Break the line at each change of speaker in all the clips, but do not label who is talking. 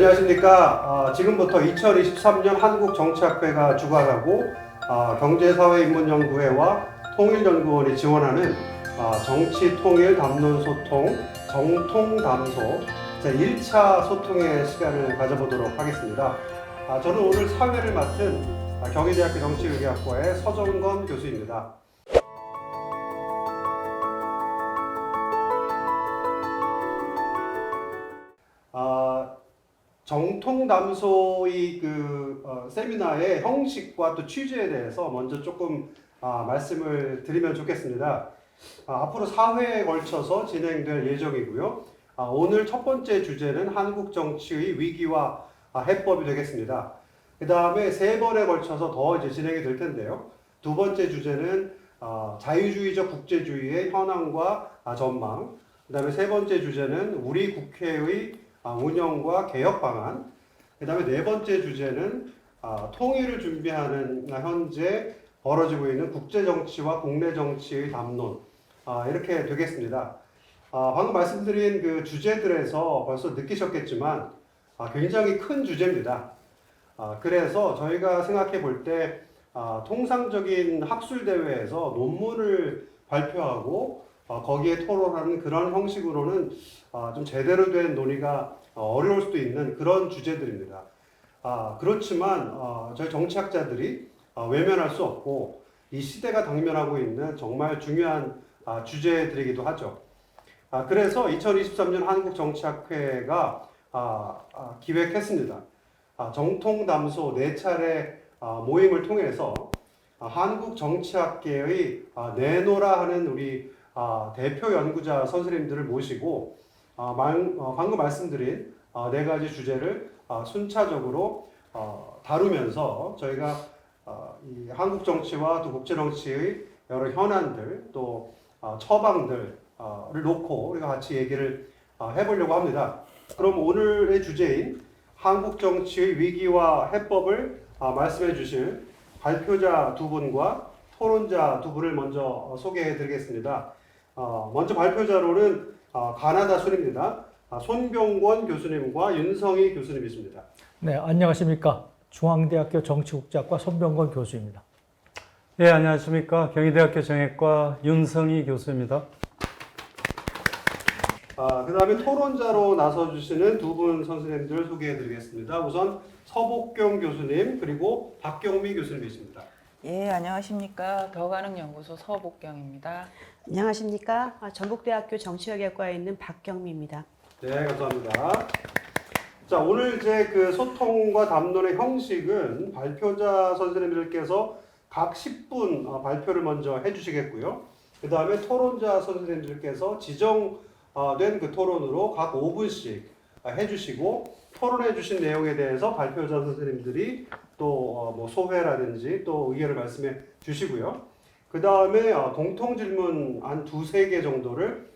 안녕하십니까. 지금부터 2023년 한국정치학회가 주관하고 경제사회인문연구회와 통일연구원이 지원하는 정치통일담론소통 정통담소 제1차 소통의 시간을 가져보도록 하겠습니다. 저는 오늘 사회를 맡은 경희대학교 정치의학과의 서정건 교수입니다. 정통담소의 세미나의 형식과 또 취지에 대해서 먼저 조금 말씀을 드리면 좋겠습니다. 앞으로 4회에 걸쳐서 진행될 예정이고요. 오늘 첫 번째 주제는 한국 정치의 위기와 해법이 되겠습니다. 그 다음에 3번에 걸쳐서 더 이제 진행이 될 텐데요. 두 번째 주제는 자유주의적 국제주의의 현황과 전망. 그 다음에 세 번째 주제는 우리 국회의 운영과 개혁 방안. 그 다음에 네 번째 주제는 통일을 준비하는 현재 벌어지고 있는 국제정치와 국내 정치의 담론. 이렇게 되겠습니다. 방금 말씀드린 그 주제들에서 벌써 느끼셨겠지만 굉장히 큰 주제입니다. 그래서 저희가 생각해 볼 때 통상적인 학술대회에서 논문을 발표하고 거기에 토론하는 그런 형식으로는 좀 제대로 된 논의가 어려울 수도 있는 그런 주제들입니다. 그렇지만 저희 정치학자들이 외면할 수 없고 이 시대가 당면하고 있는 정말 중요한 주제들이기도 하죠. 그래서 2023년 한국정치학회가 기획했습니다. 정통담소 4차례 모임을 통해서 한국 정치학계의 내노라 하는 우리 대표 연구자 선생님들을 모시고 방금 말씀드린 4가지 주제를 순차적으로 다루면서 저희가 이 한국 정치와 또 국제 정치의 여러 현안들 또 처방들을 놓고 우리가 같이 얘기를 해보려고 합니다. 그럼 오늘의 주제인 한국 정치의 위기와 해법을 말씀해 주실 발표자 두 분과 토론자 두 분을 먼저 소개해 드리겠습니다. 먼저 발표자로는 가나다 순입니다. 손병권 교수님과 윤성희 교수님이십니다.
네, 안녕하십니까. 중앙대학교 정치국제학과 손병권 교수입니다.
네, 안녕하십니까. 경희대학교 정액과 윤성희 교수입니다.
그 다음에 토론자로 나서주시는 두 분 선생님들 소개해 드리겠습니다. 우선 서복경 교수님 그리고 박경미 교수님이십니다.
예, 안녕하십니까. 더가능연구소 서복경입니다.
안녕하십니까. 전북대학교 정치학과에 있는 박경미입니다.
네, 감사합니다. 자, 오늘 이제 그 소통과 담론의 형식은 발표자 선생님들께서 각 10분 발표를 먼저 해주시겠고요. 그 다음에 토론자 선생님들께서 지정된 그 토론으로 각 5분씩 해주시고 토론해 주신 내용에 대해서 발표자 선생님들이 또 뭐 소회라든지 또 의견을 말씀해 주시고요. 그 다음에 공통 질문 한 2-3개 정도를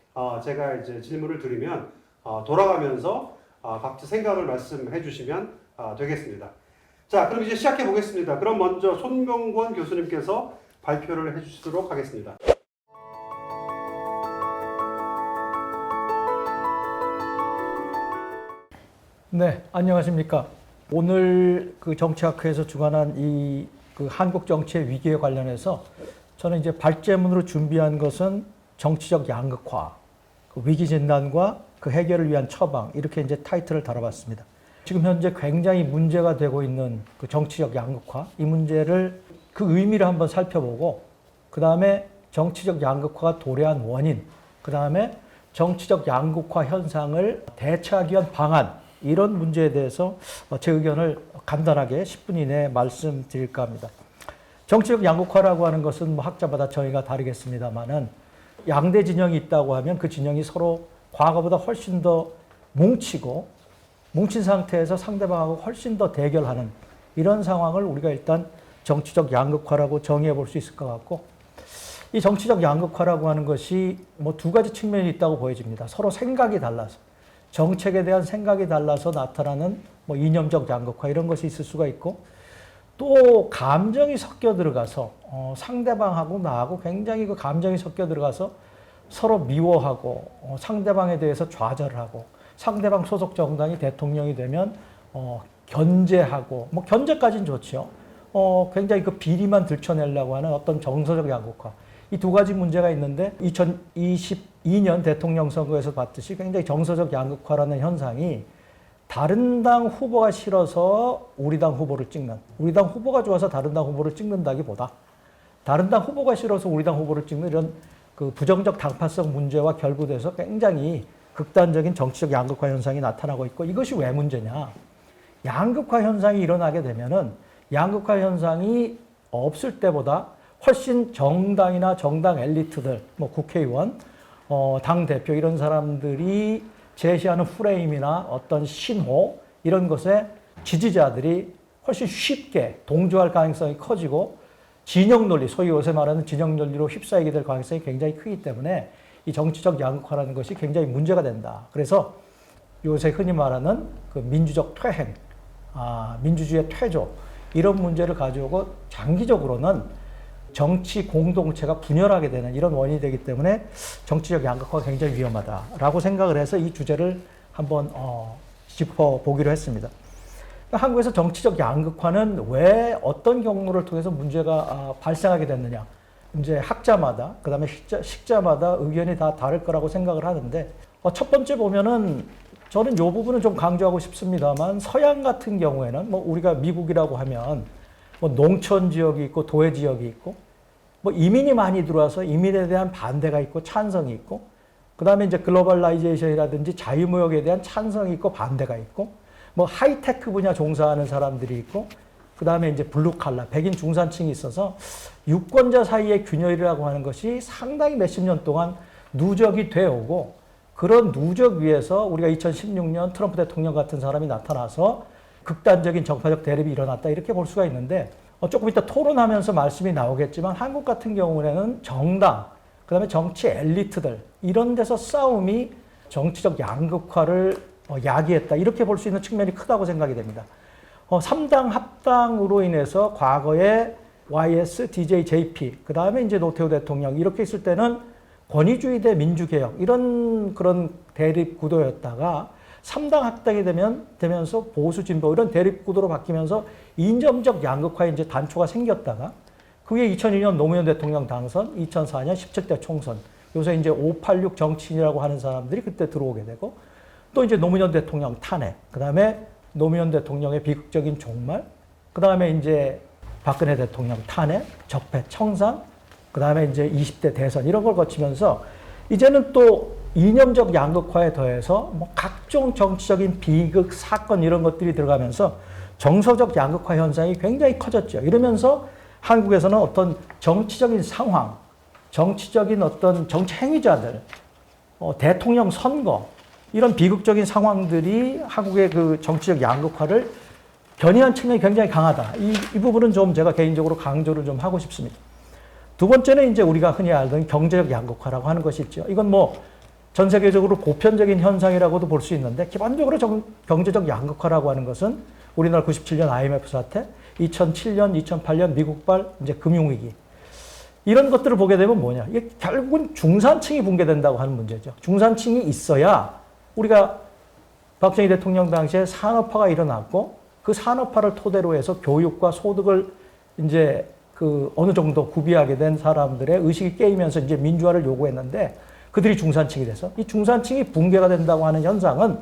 제가 이제 질문을 드리면 돌아가면서 각자 생각을 말씀해 주시면 되겠습니다. 자, 그럼 이제 시작해 보겠습니다. 그럼 먼저 손병권 교수님께서 발표를 해 주시도록 하겠습니다.
네, 안녕하십니까. 오늘 그 정치학회에서 주관한 이 그 한국 정치의 위기에 관련해서 저는 이제 발제문으로 준비한 것은 정치적 양극화, 그 위기 진단과 그 해결을 위한 처방, 이렇게 이제 타이틀을 달아봤습니다. 지금 현재 굉장히 문제가 되고 있는 그 정치적 양극화, 이 문제를 그 의미를 한번 살펴보고, 그 다음에 정치적 양극화가 도래한 원인, 그 다음에 정치적 양극화 현상을 대처하기 위한 방안, 이런 문제에 대해서 제 의견을 간단하게 10분 이내에 말씀드릴까 합니다. 정치적 양극화라고 하는 것은 뭐 학자마다 정의가 다르겠습니다만은 양대 진영이 있다고 하면 그 진영이 서로 과거보다 훨씬 더 뭉치고 뭉친 상태에서 상대방하고 훨씬 더 대결하는 이런 상황을 우리가 일단 정치적 양극화라고 정의해 볼 수 있을 것 같고, 이 정치적 양극화라고 하는 것이 뭐 2가지 측면이 있다고 보여집니다. 서로 생각이 달라서, 정책에 대한 생각이 달라서 나타나는 뭐 이념적 양극화 이런 것이 있을 수가 있고, 또 감정이 섞여 들어가서 상대방하고 나하고 굉장히 그 감정이 섞여 들어가서 서로 미워하고 상대방에 대해서 좌절을 하고, 상대방 소속 정당이 대통령이 되면 견제하고, 뭐 견제까지는 좋죠. 굉장히 그 비리만 들춰내려고 하는 어떤 정서적 양극화. 이 두 가지 문제가 있는데 2022년 대통령 선거에서 봤듯이 굉장히 정서적 양극화라는 현상이 다른 당 후보가 싫어서 우리 당 후보를 찍는, 우리 당 후보가 좋아서 다른 당 후보를 찍는다기보다 다른 당 후보가 싫어서 우리 당 후보를 찍는 이런 그 부정적 당파성 문제와 결부돼서 굉장히 극단적인 정치적 양극화 현상이 나타나고 있고, 이것이 왜 문제냐? 양극화 현상이 일어나게 되면은 양극화 현상이 없을 때보다 훨씬 정당이나 정당 엘리트들, 뭐 국회의원, 당 대표 이런 사람들이 제시하는 프레임이나 어떤 신호 이런 것에 지지자들이 훨씬 쉽게 동조할 가능성이 커지고, 진영 논리, 소위 요새 말하는 진영 논리로 휩싸이게 될 가능성이 굉장히 크기 때문에 이 정치적 양극화라는 것이 굉장히 문제가 된다. 그래서 요새 흔히 말하는 그 민주적 퇴행, 민주주의의 퇴조, 이런 문제를 가져오고 장기적으로는 정치 공동체가 분열하게 되는 이런 원인이 되기 때문에 정치적 양극화가 굉장히 위험하다라고 생각을 해서 이 주제를 한번 짚어보기로 했습니다. 한국에서 정치적 양극화는 왜 어떤 경로를 통해서 문제가 발생하게 됐느냐. 이제 학자마다, 그 다음에 식자마다 의견이 다 다를 거라고 생각을 하는데, 첫 번째 보면은 저는 이 부분은 좀 강조하고 싶습니다만, 서양 같은 경우에는 뭐 우리가 미국이라고 하면 뭐 농촌 지역이 있고 도회 지역이 있고, 뭐 이민이 많이 들어와서 이민에 대한 반대가 있고 찬성이 있고, 그 다음에 이제 글로벌라이제이션이라든지 자유무역에 대한 찬성이 있고 반대가 있고, 뭐 하이테크 분야 종사하는 사람들이 있고, 그 다음에 이제 블루칼라, 백인 중산층이 있어서 유권자 사이의 균열이라고 하는 것이 상당히 몇십 년 동안 누적이 되어 오고, 그런 누적 위에서 우리가 2016년 트럼프 대통령 같은 사람이 나타나서 극단적인 정파적 대립이 일어났다, 이렇게 볼 수가 있는데, 조금 이따 토론하면서 말씀이 나오겠지만 한국 같은 경우에는 정당, 그 다음에 정치 엘리트들 이런 데서 싸움이 정치적 양극화를 야기했다, 이렇게 볼 수 있는 측면이 크다고 생각이 됩니다. 3당 합당으로 인해서 과거에 YS, DJ, JP, 그 다음에 이제 노태우 대통령 이렇게 있을 때는 권위주의 대 민주개혁 이런 그런 대립 구도였다가 3당 합당이 되면서 보수 진보 이런 대립 구도로 바뀌면서 인점적 양극화에 이제 단초가 생겼다가, 그게 2002년 노무현 대통령 당선, 2004년 17대 총선, 요새 이제 586 정치인이라고 하는 사람들이 그때 들어오게 되고, 또 이제 노무현 대통령 탄핵, 그 다음에 노무현 대통령의 비극적인 종말, 그 다음에 이제 박근혜 대통령 탄핵, 적폐 청산, 그 다음에 이제 20대 대선 이런 걸 거치면서 이제는 또 이념적 양극화에 더해서 뭐 각종 정치적인 비극, 사건 이런 것들이 들어가면서 정서적 양극화 현상이 굉장히 커졌죠. 이러면서 한국에서는 어떤 정치적인 상황, 정치적인 어떤 정치 행위자들, 대통령 선거 이런 비극적인 상황들이 한국의 그 정치적 양극화를 견인한 측면이 굉장히 강하다. 이 부분은 좀 제가 개인적으로 강조를 좀 하고 싶습니다. 두 번째는 이제 우리가 흔히 알던 경제적 양극화라고 하는 것이 있죠. 이건 뭐 전 세계적으로 보편적인 현상이라고도 볼 수 있는데, 기본적으로 경제적 양극화라고 하는 것은 우리나라 97년 IMF 사태, 2007년, 2008년 미국발 이제 금융위기, 이런 것들을 보게 되면 뭐냐? 이게 결국은 중산층이 붕괴된다고 하는 문제죠. 중산층이 있어야 우리가 박정희 대통령 당시에 산업화가 일어났고, 그 산업화를 토대로 해서 교육과 소득을 이제 그 어느 정도 구비하게 된 사람들의 의식이 깨이면서 이제 민주화를 요구했는데, 그들이 중산층이 돼서 이 중산층이 붕괴가 된다고 하는 현상은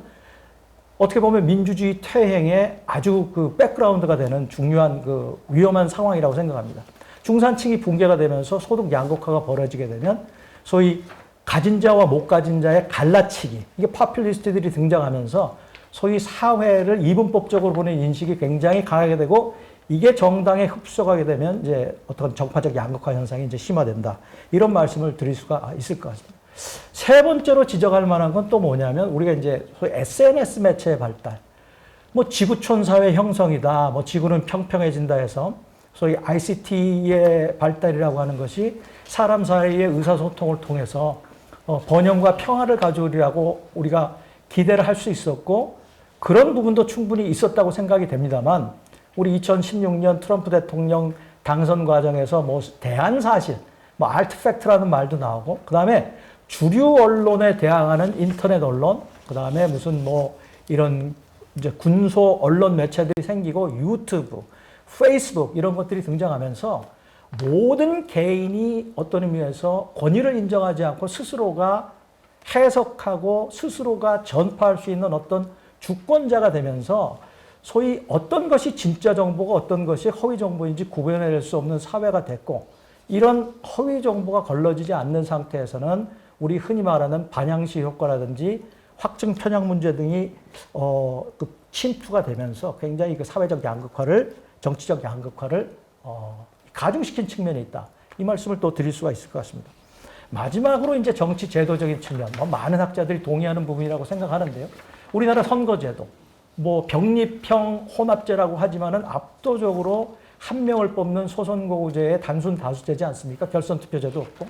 어떻게 보면 민주주의 퇴행의 아주 그 백그라운드가 되는 중요한 그 위험한 상황이라고 생각합니다. 중산층이 붕괴가 되면서 소득 양극화가 벌어지게 되면 소위 가진 자와 못 가진 자의 갈라치기, 이게 파퓰리스트들이 등장하면서 소위 사회를 이분법적으로 보는 인식이 굉장히 강하게 되고, 이게 정당에 흡수하게 되면 이제 어떤 정파적 양극화 현상이 이제 심화된다. 이런 말씀을 드릴 수가 있을 것 같습니다. 세 번째로 지적할 만한 건 또 뭐냐면, 우리가 이제 소위 SNS 매체의 발달, 뭐 지구촌 사회 형성이다, 뭐 지구는 평평해진다 해서 소위 ICT의 발달이라고 하는 것이 사람 사이의 의사소통을 통해서 번영과 평화를 가져오리라고 우리가 기대를 할 수 있었고, 그런 부분도 충분히 있었다고 생각이 됩니다만, 우리 2016년 트럼프 대통령 당선 과정에서 뭐 대한사실, 뭐 알트팩트라는 말도 나오고, 그 다음에 주류 언론에 대항하는 인터넷 언론, 그 다음에 무슨 뭐 이런 이제 군소 언론 매체들이 생기고 유튜브, 페이스북 이런 것들이 등장하면서 모든 개인이 어떤 의미에서 권위를 인정하지 않고 스스로가 해석하고 스스로가 전파할 수 있는 어떤 주권자가 되면서 소위 어떤 것이 진짜 정보가 어떤 것이 허위 정보인지 구분해낼 수 없는 사회가 됐고, 이런 허위 정보가 걸러지지 않는 상태에서는 우리 흔히 말하는 반향시 효과라든지 확증 편향 문제 등이 그 침투가 되면서 굉장히 그 사회적 양극화를, 정치적 양극화를 가중시킨 측면이 있다. 이 말씀을 또 드릴 수가 있을 것 같습니다. 마지막으로 이제 정치 제도적인 측면, 많은 학자들이 동의하는 부분이라고 생각하는데요. 우리나라 선거제도, 병립형 혼합제라고 하지만은 압도적으로 한 명을 뽑는 소선거구제의 단순 다수제지 않습니까? 결선 투표제도 없고.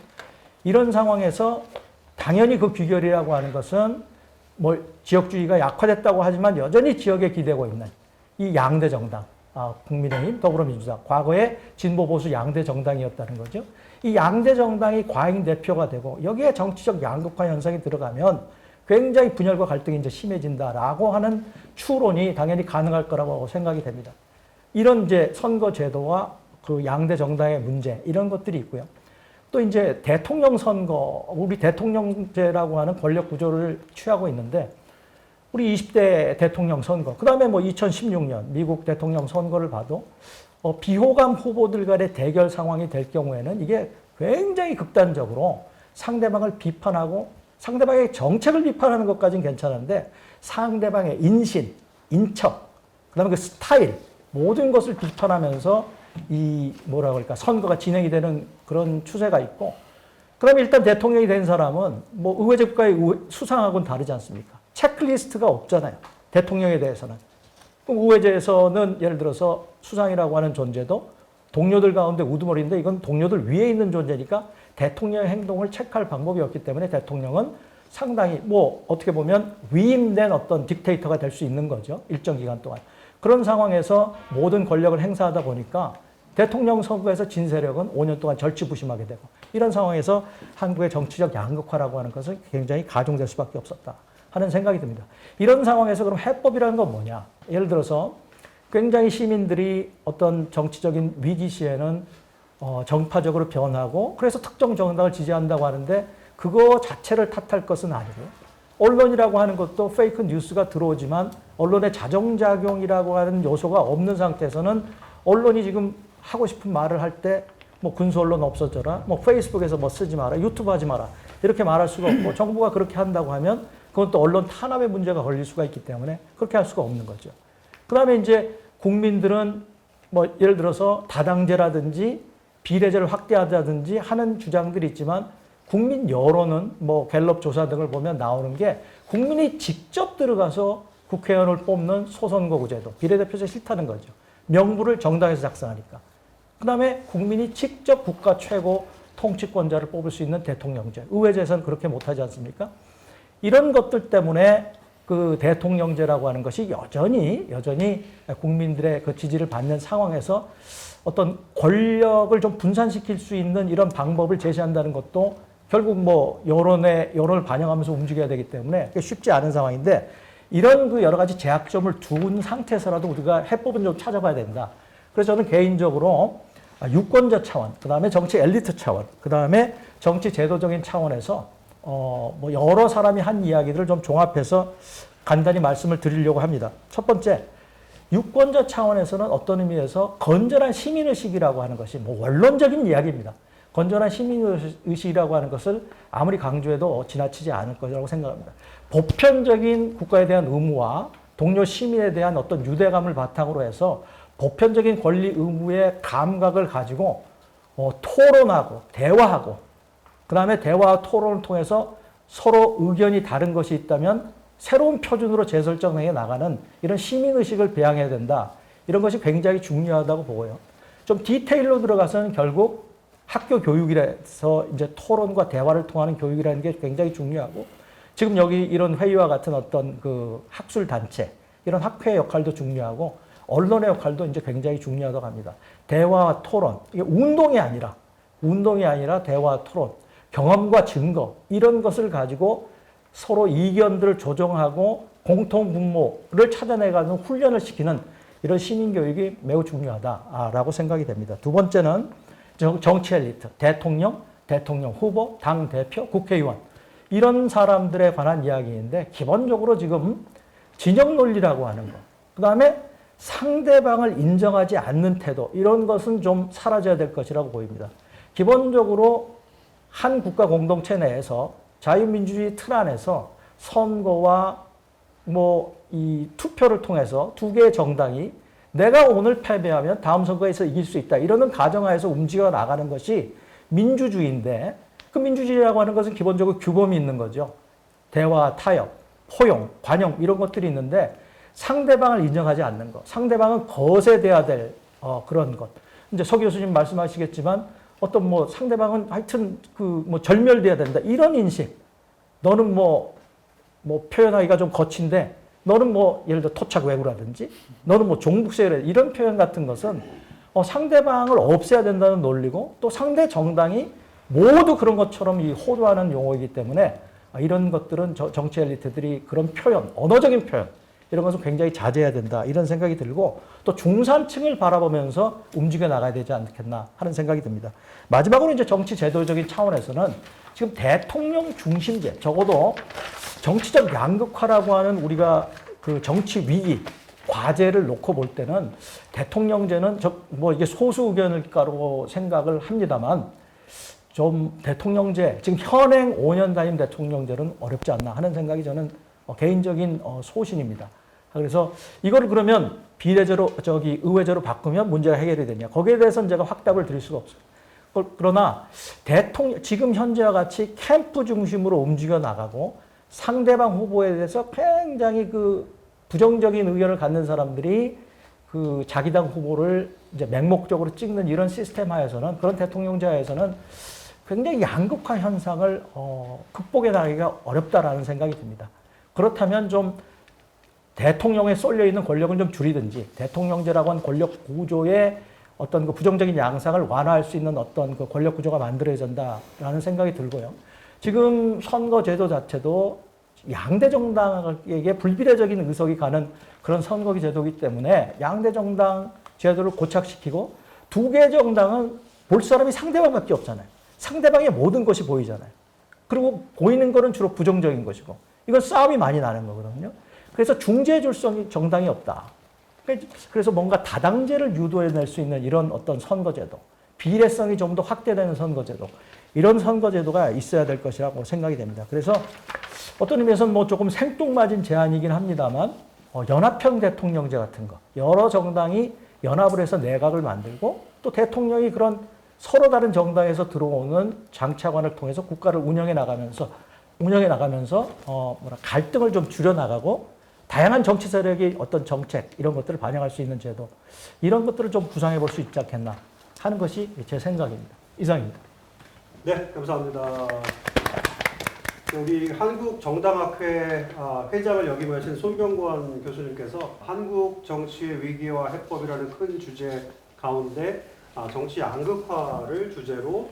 이런 상황에서 당연히 그 귀결이라고 하는 것은 지역주의가 약화됐다고 하지만 여전히 지역에 기대고 있는 이 양대 정당, 국민의힘, 더불어민주당, 과거에 진보 보수 양대 정당이었다는 거죠. 이 양대 정당이 과잉 대표가 되고 여기에 정치적 양극화 현상이 들어가면 굉장히 분열과 갈등이 이제 심해진다라고 하는 추론이 당연히 가능할 거라고 생각이 됩니다. 이런 이제 선거 제도와 그 양대 정당의 문제, 이런 것들이 있고요. 또 이제 대통령 선거, 우리 대통령제라고 하는 권력 구조를 취하고 있는데, 우리 20대 대통령 선거, 그 다음에 2016년 미국 대통령 선거를 봐도 비호감 후보들 간의 대결 상황이 될 경우에는 이게 굉장히 극단적으로 상대방을 비판하고 상대방의 정책을 비판하는 것까지는 괜찮은데 상대방의 인신, 인척, 그 다음에 그 스타일, 모든 것을 비판하면서 선거가 진행이 되는 그런 추세가 있고, 그 다음에 일단 대통령이 된 사람은 의회제 국가의 수상하고는 다르지 않습니까? 체크리스트가 없잖아요. 대통령에 대해서는. 그럼 의회제에서는 예를 들어서 수상이라고 하는 존재도 동료들 가운데 우두머리인데 이건 동료들 위에 있는 존재니까 대통령의 행동을 체크할 방법이 없기 때문에 대통령은 상당히 어떻게 보면 위임된 어떤 딕테이터가 될 수 있는 거죠. 일정 기간 동안. 그런 상황에서 모든 권력을 행사하다 보니까 대통령 선거에서 진 세력은 5년 동안 절치부심하게 되고, 이런 상황에서 한국의 정치적 양극화라고 하는 것은 굉장히 가중될 수밖에 없었다 하는 생각이 듭니다. 이런 상황에서 그럼 해법이라는 건 뭐냐? 예를 들어서 굉장히 시민들이 어떤 정치적인 위기 시에는 정파적으로 변하고 그래서 특정 정당을 지지한다고 하는데 그거 자체를 탓할 것은 아니고요. 언론이라고 하는 것도 페이크 뉴스가 들어오지만 언론의 자정작용이라고 하는 요소가 없는 상태에서는 언론이 지금 하고 싶은 말을 할 때 군수 언론 없어져라, 페이스북에서 쓰지 마라, 유튜브 하지 마라 이렇게 말할 수가 없고, 정부가 그렇게 한다고 하면 그건 또 언론 탄압의 문제가 걸릴 수가 있기 때문에 그렇게 할 수가 없는 거죠. 그 다음에 이제 국민들은 예를 들어서 다당제라든지 비례제를 확대하자든지 하는 주장들이 있지만 국민 여론은 갤럽 조사 등을 보면 나오는 게 국민이 직접 들어가서 국회의원을 뽑는 소선거구제도, 비례대표제 싫다는 거죠. 명부를 정당에서 작성하니까. 그 다음에 국민이 직접 국가 최고 통치권자를 뽑을 수 있는 대통령제, 의회제에서는 그렇게 못하지 않습니까? 이런 것들 때문에 그 대통령제라고 하는 것이 여전히 국민들의 그 지지를 받는 상황에서 어떤 권력을 좀 분산시킬 수 있는 이런 방법을 제시한다는 것도 결국 여론을 반영하면서 움직여야 되기 때문에 쉽지 않은 상황인데, 이런 그 여러 가지 제약점을 둔 상태에서라도 우리가 해법은 좀 찾아봐야 된다. 그래서 저는 개인적으로 유권자 차원, 그 다음에 정치 엘리트 차원, 그 다음에 정치 제도적인 차원에서 여러 사람이 한 이야기들을 좀 종합해서 간단히 말씀을 드리려고 합니다. 첫 번째, 유권자 차원에서는 어떤 의미에서 건전한 시민의식이라고 하는 것이 원론적인 이야기입니다. 건전한 시민의식이라고 하는 것을 아무리 강조해도 지나치지 않을 거라고 생각합니다. 보편적인 국가에 대한 의무와 동료 시민에 대한 어떤 유대감을 바탕으로 해서 보편적인 권리 의무의 감각을 가지고 토론하고 대화하고, 그 다음에 대화와 토론을 통해서 서로 의견이 다른 것이 있다면 새로운 표준으로 재설정해 나가는 이런 시민의식을 배양해야 된다. 이런 것이 굉장히 중요하다고 보고요. 좀 디테일로 들어가서는 결국 학교 교육이라서 이제 토론과 대화를 통하는 교육이라는 게 굉장히 중요하고, 지금 여기 이런 회의와 같은 어떤 그 학술 단체, 이런 학회의 역할도 중요하고, 언론의 역할도 이제 굉장히 중요하다고 합니다. 대화와 토론, 이게 운동이 아니라 대화와 토론, 경험과 증거, 이런 것을 가지고 서로 이견들을 조정하고 공통 분모를 찾아내가는 훈련을 시키는 이런 시민 교육이 매우 중요하다라고 생각이 됩니다. 두 번째는 정치 엘리트, 대통령, 대통령 후보, 당 대표, 국회의원 이런 사람들에 관한 이야기인데 기본적으로 지금 진영 논리라고 하는 것, 그 다음에 상대방을 인정하지 않는 태도 이런 것은 좀 사라져야 될 것이라고 보입니다. 기본적으로 한 국가 공동체 내에서 자유민주주의 틀 안에서 선거와 이 투표를 통해서 두 개의 정당이 내가 오늘 패배하면 다음 선거에서 이길 수 있다 이러는 가정하에서 움직여 나가는 것이 민주주의인데 그 민주주의라고 하는 것은 기본적으로 규범이 있는 거죠. 대화, 타협, 포용, 관용 이런 것들이 있는데 상대방을 인정하지 않는 것, 상대방은 거세돼야 될 그런 것. 이제 서 교수님 말씀하시겠지만 어떤 상대방은 하여튼 절멸돼야 된다 이런 인식. 너는 표현하기가 좀 거친데 너는 예를 들어 토착 왜구라든지 너는 종북세력 이런 표현 같은 것은 상대방을 없애야 된다는 논리고 또 상대 정당이 모두 그런 것처럼 호도하는 용어이기 때문에 이런 것들은 정치 엘리트들이 그런 표현, 언어적인 표현 이런 것은 굉장히 자제해야 된다 이런 생각이 들고 또 중산층을 바라보면서 움직여 나가야 되지 않겠나 하는 생각이 듭니다. 마지막으로 이제 정치 제도적인 차원에서는 지금 대통령 중심제 적어도 정치적 양극화라고 하는 우리가 그 정치 위기 과제를 놓고 볼 때는 대통령제는 이게 소수 의견일까로 생각을 합니다만 좀 대통령제 지금 현행 5년 단임 대통령제는 어렵지 않나 하는 생각이 저는 개인적인 소신입니다. 그래서 이거를 그러면 비례제로 의회제로 바꾸면 문제가 해결이 되냐? 거기에 대해서는 제가 확답을 드릴 수가 없어요. 그러나 지금 현재와 같이 캠프 중심으로 움직여 나가고 상대방 후보에 대해서 굉장히 부정적인 의견을 갖는 사람들이 자기 당 후보를 이제 맹목적으로 찍는 이런 시스템 하에서는 그런 대통령제 하에서는 굉장히 양극화 현상을 극복해 나가기가 어렵다라는 생각이 듭니다. 그렇다면 좀 대통령에 쏠려 있는 권력은 좀 줄이든지 대통령제라고 한 권력 구조의 어떤 부정적인 양상을 완화할 수 있는 어떤 권력 구조가 만들어야 된다라는 생각이 들고요. 지금 선거제도 자체도 양대 정당에게 불비례적인 의석이 가는 그런 선거기 제도이기 때문에 양대 정당 제도를 고착시키고 두 개 정당은 볼 사람이 상대방밖에 없잖아요. 상대방의 모든 것이 보이잖아요. 그리고 보이는 거는 주로 부정적인 것이고 이건 싸움이 많이 나는 거거든요. 그래서 중재해 줄 정당이 없다. 그래서 뭔가 다당제를 유도해낼 수 있는 이런 어떤 선거제도, 비례성이 좀 더 확대되는 선거제도, 이런 선거제도가 있어야 될 것이라고 생각이 됩니다. 그래서 어떤 의미에서는 조금 생뚱맞은 제안이긴 합니다만 연합형 대통령제 같은 거, 여러 정당이 연합을 해서 내각을 만들고 또 대통령이 그런 서로 다른 정당에서 들어오는 장차관을 통해서 국가를 운영해 나가면서 갈등을 좀 줄여나가고 다양한 정치 세력의 어떤 정책 이런 것들을 반영할 수 있는 제도 이런 것들을 좀 구상해 볼 수 있지 않겠나 하는 것이 제 생각입니다. 이상입니다.
네, 감사합니다. 우리 한국정당학회 회장을 역임하신 손병권 교수님께서 한국 정치의 위기와 해법이라는 큰 주제 가운데 정치 양극화를 주제로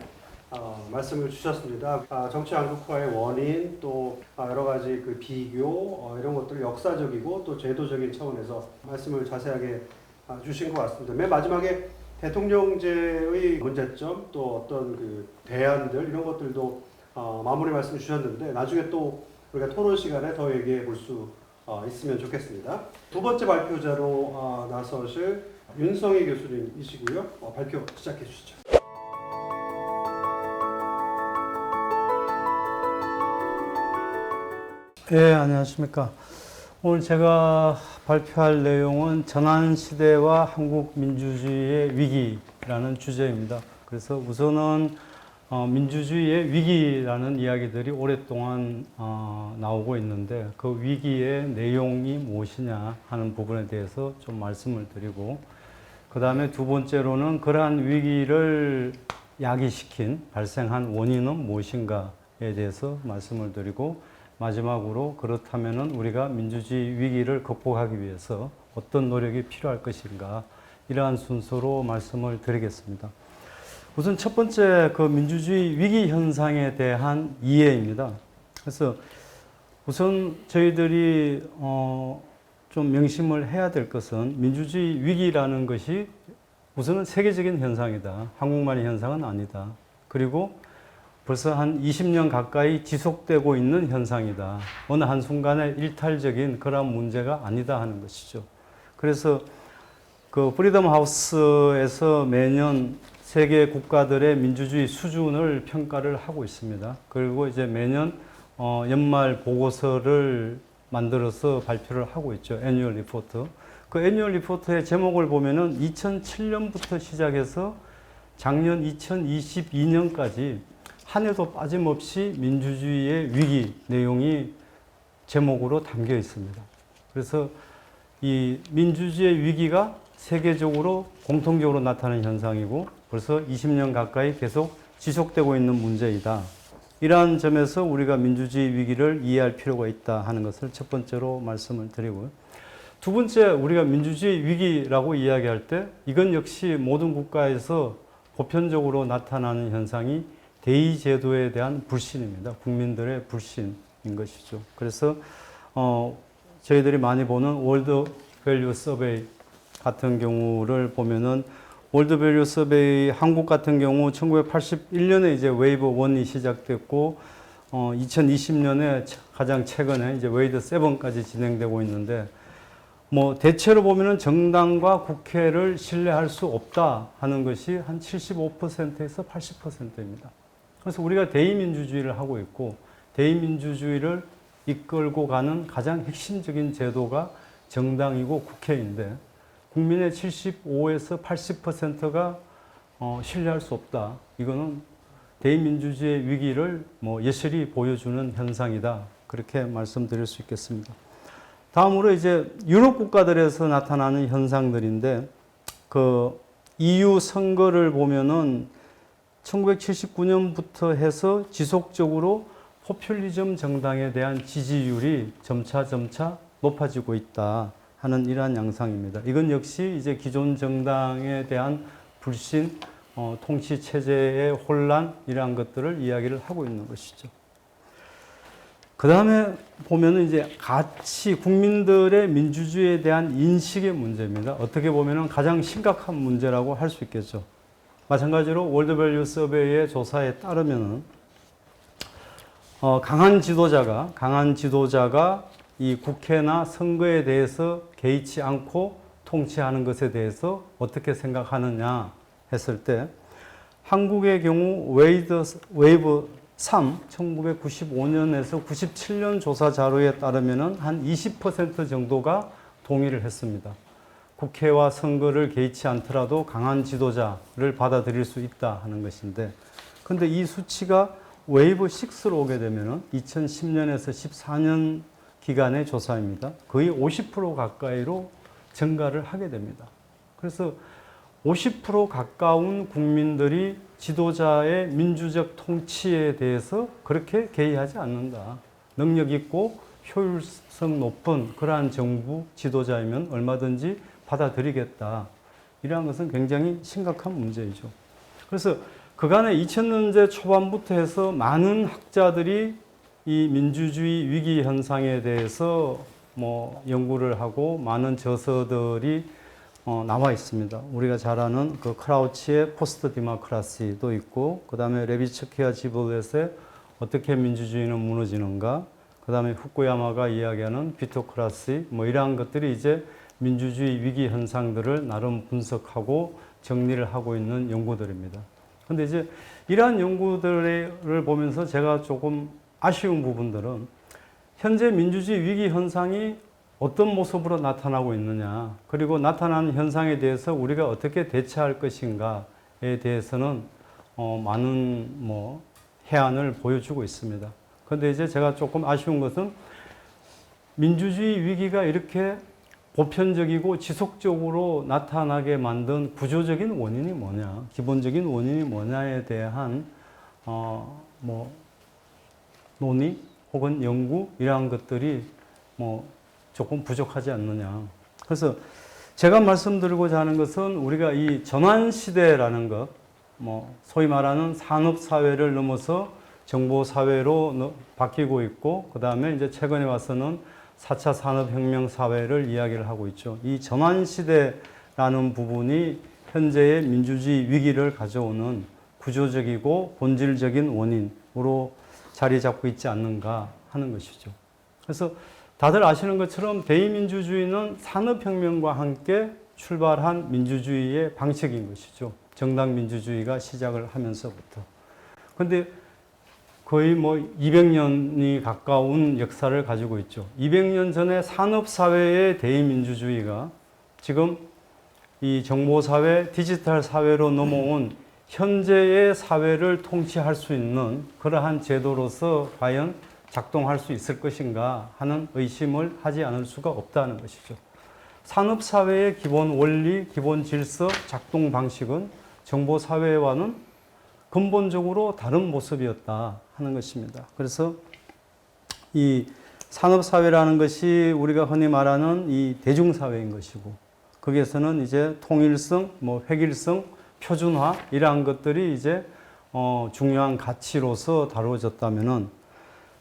말씀을 주셨습니다. 정치 양극화의 원인 또 여러 가지 비교 이런 것들 역사적이고 또 제도적인 차원에서 말씀을 자세하게 주신 것 같습니다. 맨 마지막에 대통령제의 문제점 또 어떤 대안들 이런 것들도 마무리 말씀 주셨는데 나중에 또 우리가 토론 시간에 더 얘기해 볼 수 있으면 좋겠습니다. 두 번째 발표자로 나서실 윤성희 교수님이시고요. 발표 시작해 주시죠.
네, 안녕하십니까. 오늘 제가 발표할 내용은 전환시대와 한국 민주주의의 위기라는 주제입니다. 그래서 우선은 민주주의의 위기라는 이야기들이 오랫동안 나오고 있는데 그 위기의 내용이 무엇이냐 하는 부분에 대해서 좀 말씀을 드리고 그 다음에 두 번째로는 그러한 위기를 야기시킨 발생한 원인은 무엇인가에 대해서 말씀을 드리고 마지막으로 그렇다면은 우리가 민주주의 위기를 극복하기 위해서 어떤 노력이 필요할 것인가 이러한 순서로 말씀을 드리겠습니다. 우선 첫 번째 민주주의 위기 현상에 대한 이해입니다. 그래서 우선 저희들이 좀 명심을 해야 될 것은 민주주의 위기라는 것이 우선은 세계적인 현상이다. 한국만의 현상은 아니다. 그리고 벌써 한 20년 가까이 지속되고 있는 현상이다. 어느 한순간에 일탈적인 그런 문제가 아니다 하는 것이죠. 그래서 그 프리덤 하우스에서 매년 세계 국가들의 민주주의 수준을 평가를 하고 있습니다. 그리고 이제 매년 연말 보고서를 만들어서 발표를 하고 있죠. 애뉴얼 리포트. 그 애뉴얼 리포트의 제목을 보면은 2007년부터 시작해서 작년 2022년까지 한 해도 빠짐없이 민주주의의 위기 내용이 제목으로 담겨 있습니다. 그래서 이 민주주의의 위기가 세계적으로 공통적으로 나타나는 현상이고 벌써 20년 가까이 계속 지속되고 있는 문제이다. 이러한 점에서 우리가 민주주의 위기를 이해할 필요가 있다 하는 것을 첫 번째로 말씀을 드리고요. 두 번째, 우리가 민주주의 위기라고 이야기할 때 이건 역시 모든 국가에서 보편적으로 나타나는 현상이 대의 제도에 대한 불신입니다. 국민들의 불신인 것이죠. 그래서 저희들이 많이 보는 월드 밸류 서베이 같은 경우를 보면은 월드 밸류 서베이 한국 같은 경우 1981년에 이제 웨이브 1이 시작됐고 2020년에 가장 최근에 이제 웨이브 7까지 진행되고 있는데 뭐 대체로 보면은 정당과 국회를 신뢰할 수 없다 하는 것이 한 75%에서 80%입니다. 그래서 우리가 대의민주주의를 하고 있고 대의민주주의를 이끌고 가는 가장 핵심적인 제도가 정당이고 국회인데 국민의 75에서 80%가 신뢰할 수 없다. 이거는 대의민주주의의 위기를 뭐 여실히 보여주는 현상이다. 그렇게 말씀드릴 수 있겠습니다. 다음으로 이제 유럽 국가들에서 나타나는 현상들인데 그 EU 선거를 보면은 1979년부터 해서 지속적으로 포퓰리즘 정당에 대한 지지율이 점차 높아지고 있다 하는 이러한 양상입니다. 이건 역시 이제 기존 정당에 대한 불신, 통치 체제의 혼란 이러한 것들을 이야기를 하고 있는 것이죠. 그 다음에 보면은 이제 가치, 국민들의 민주주의에 대한 인식의 문제입니다. 어떻게 보면은 가장 심각한 문제라고 할 수 있겠죠. 마찬가지로 월드 밸류 서베이의 조사에 따르면은 강한 지도자가 이 국회나 선거에 대해서 개의치 않고 통치하는 것에 대해서 어떻게 생각하느냐 했을 때 한국의 경우 웨이브 3, 1995년에서 97년 조사 자료에 따르면은 한 20% 정도가 동의를 했습니다. 국회와 선거를 개의치 않더라도 강한 지도자를 받아들일 수 있다 하는 것인데, 근데 이 수치가 웨이브 6로 오게 되면은 2010년에서 14년 기간의 조사입니다. 거의 50% 가까이로 증가를 하게 됩니다. 그래서 50% 가까운 국민들이 지도자의 민주적 통치에 대해서 그렇게 개의하지 않는다. 능력 있고 효율성 높은 그러한 정부 지도자이면 얼마든지 받아들이겠다. 이러한 것은 굉장히 심각한 문제이죠. 그래서 그간의 2000년대 초반부터 해서 많은 학자들이 이 민주주의 위기 현상에 대해서 뭐 연구를 하고 많은 저서들이 나와 있습니다. 우리가 잘 아는 그 크라우치의 포스트 디모크라시도 있고, 그 다음에 레비츠키와 지볼렛의 어떻게 민주주의는 무너지는가, 그 다음에 후쿠야마가 이야기하는 비토크라시, 뭐 이러한 것들이 이제 민주주의 위기 현상들을 나름 분석하고 정리를 하고 있는 연구들입니다. 근데 이제 이러한 연구들을 보면서 제가 조금 아쉬운 부분들은 현재 민주주의 위기 현상이 어떤 모습으로 나타나고 있느냐, 그리고 나타나는 현상에 대해서 우리가 어떻게 대처할 것인가에 대해서는 많은 해안을 보여주고 있습니다. 그런데 이제 제가 조금 아쉬운 것은 민주주의 위기가 이렇게 보편적이고 지속적으로 나타나게 만든 구조적인 원인이 뭐냐, 기본적인 원인이 뭐냐에 대한 논의 혹은 연구 이러한 것들이 조금 부족하지 않느냐. 그래서 제가 말씀드리고자 하는 것은 우리가 이 전환 시대라는 것, 소위 말하는 산업 사회를 넘어서 정보 사회로 바뀌고 있고, 그 다음에 이제 최근에 와서는 4차 산업혁명 사회를 이야기를 하고 있죠. 이 전환 시대라는 부분이 현재의 민주주의 위기를 가져오는 구조적이고 본질적인 원인으로 자리 잡고 있지 않는가 하는 것이죠. 그래서 다들 아시는 것처럼 대의민주주의는 산업혁명과 함께 출발한 민주주의의 방식인 것이죠. 정당 민주주의가 시작을 하면서부터. 그런데 거의 뭐 200년이 가까운 역사를 가지고 있죠. 200년 전에 산업사회의 대의민주주의가 지금 이 정보사회, 디지털 사회로 넘어온 현재의 사회를 통치할 수 있는 그러한 제도로서 과연 작동할 수 있을 것인가 하는 의심을 하지 않을 수가 없다는 것이죠. 산업사회의 기본 원리, 기본 질서, 작동 방식은 정보사회와는 근본적으로 다른 모습이었다 하는 것입니다. 그래서 이 산업사회라는 것이 우리가 흔히 말하는 이 대중사회인 것이고, 거기에서는 이제 통일성, 뭐 획일성, 표준화 이러한 것들이 이제 중요한 가치로서 다루어졌다면은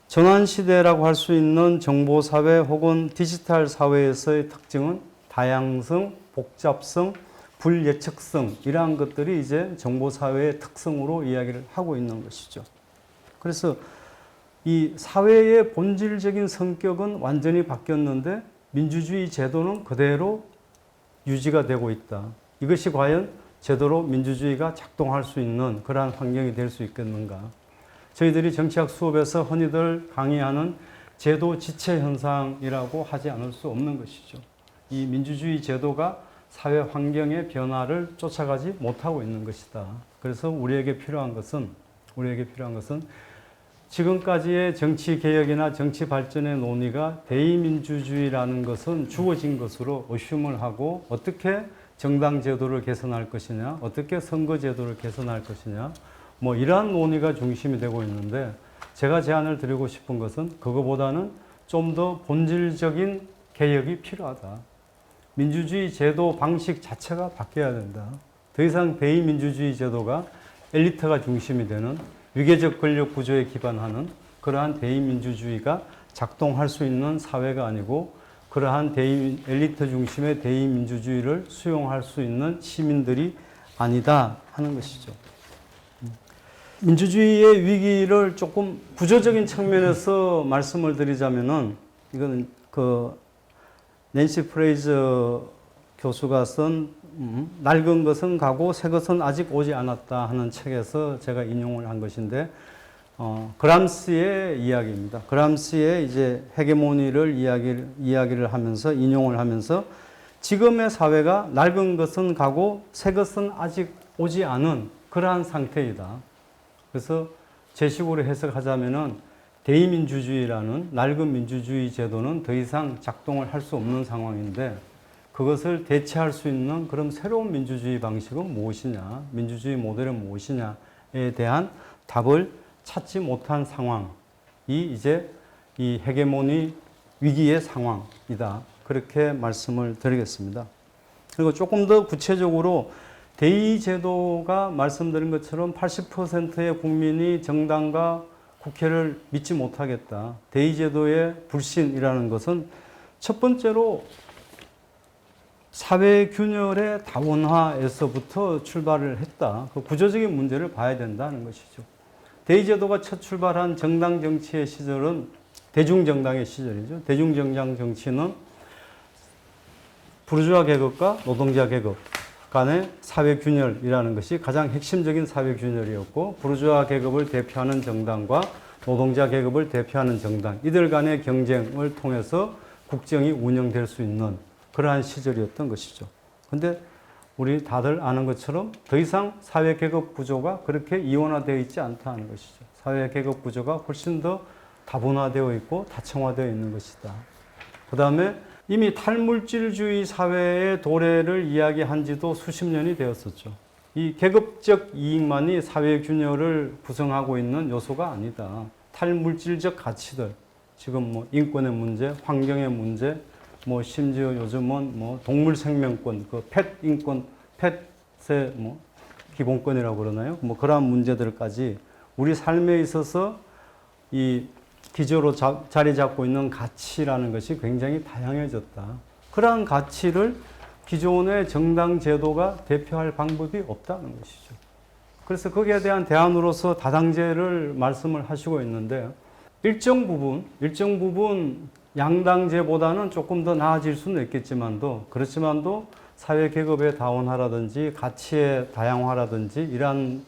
전환시대라고 할 수 있는 정보사회 혹은 디지털 사회에서의 특징은 다양성, 복잡성, 불예측성 이러한 것들이 이제 정보사회의 특성으로 이야기를 하고 있는 것이죠. 그래서 이 사회의 본질적인 성격은 완전히 바뀌었는데 민주주의 제도는 그대로 유지가 되고 있다. 이것이 과연 제대로 민주주의가 작동할 수 있는 그러한 환경이 될 수 있겠는가. 저희들이 정치학 수업에서 흔히들 강의하는 제도 지체 현상이라고 하지 않을 수 없는 것이죠. 이 민주주의 제도가 사회 환경의 변화를 쫓아가지 못하고 있는 것이다. 그래서 우리에게 필요한 것은 지금까지의 정치 개혁이나 정치 발전의 논의가 대의민주주의라는 것은 죽어진 것으로 의심을 하고, 어떻게 정당 제도를 개선할 것이냐, 어떻게 선거 제도를 개선할 것이냐, 뭐 이러한 논의가 중심이 되고 있는데, 제가 제안을 드리고 싶은 것은 그거보다는 좀 더 본질적인 개혁이 필요하다. 민주주의 제도 방식 자체가 바뀌어야 된다. 더 이상 대의민주주의 제도가 엘리트가 중심이 되는 위계적 권력 구조에 기반하는 그러한 대의민주주의가 작동할 수 있는 사회가 아니고, 그러한 엘리트 중심의 대의민주주의를 수용할 수 있는 시민들이 아니다 하는 것이죠. 민주주의의 위기를 조금 구조적인 측면에서 말씀을 드리자면은, 이거는 낸시 프레이저 교수가 쓴 낡은 것은 가고 새 것은 아직 오지 않았다 하는 책에서 제가 인용을 한 것인데, 그람시의 이야기입니다. 그람시의 이제 헤게모니를 이야기를 하면서 인용을 하면서 지금의 사회가 낡은 것은 가고 새 것은 아직 오지 않은 그러한 상태이다. 그래서 제 식으로 해석하자면은 대의민주주의라는 낡은 민주주의 제도는 더 이상 작동을 할 수 없는 상황인데, 그것을 대체할 수 있는 그런 새로운 민주주의 방식은 무엇이냐, 민주주의 모델은 무엇이냐에 대한 답을 찾지 못한 상황이 이제 이 헤게모니 위기의 상황이다. 그렇게 말씀을 드리겠습니다. 그리고 조금 더 구체적으로 대의제도가 말씀드린 것처럼 80%의 국민이 정당과 국회를 믿지 못하겠다. 대의제도의 불신이라는 것은 첫 번째로 사회 균열의 다원화에서부터 출발을 했다. 그 구조적인 문제를 봐야 된다는 것이죠. 대의제도가 첫 출발한 정당 정치의 시절은 대중정당의 시절이죠. 대중정당 정치는 부르주아 계급과 노동자 계급 간의 사회 균열이라는 것이 가장 핵심적인 사회 균열이었고, 부르주아 계급을 대표하는 정당과 노동자 계급을 대표하는 정당, 이들 간의 경쟁을 통해서 국정이 운영될 수 있는 그러한 시절이었던 것이죠. 근데 우리 다들 아는 것처럼 더 이상 사회 계급 구조가 그렇게 이원화되어 있지 않다는 것이죠. 사회 계급 구조가 훨씬 더 다분화되어 있고 다층화되어 있는 것이다. 그 다음에 이미 탈물질주의 사회의 도래를 이야기한 지도 수십 년이 되었었죠. 이 계급적 이익만이 사회 균열을 구성하고 있는 요소가 아니다. 탈물질적 가치들, 지금 뭐 인권의 문제, 환경의 문제, 뭐 심지어 요즘은 뭐 동물 생명권, 그 펫 인권, 펫의 뭐 기본권이라고 그러나요? 뭐 그러한 문제들까지 우리 삶에 있어서 이 기저로 자리 잡고 있는 가치라는 것이 굉장히 다양해졌다. 그러한 가치를 기존의 정당 제도가 대표할 방법이 없다는 것이죠. 그래서 거기에 대한 대안으로서 다당제를 말씀을 하시고 있는데 일정 부분 양당제보다는 조금 더 나아질 수는 있겠지만도 그렇지만도 사회 계급의 다원화라든지 가치의 다양화라든지 이러한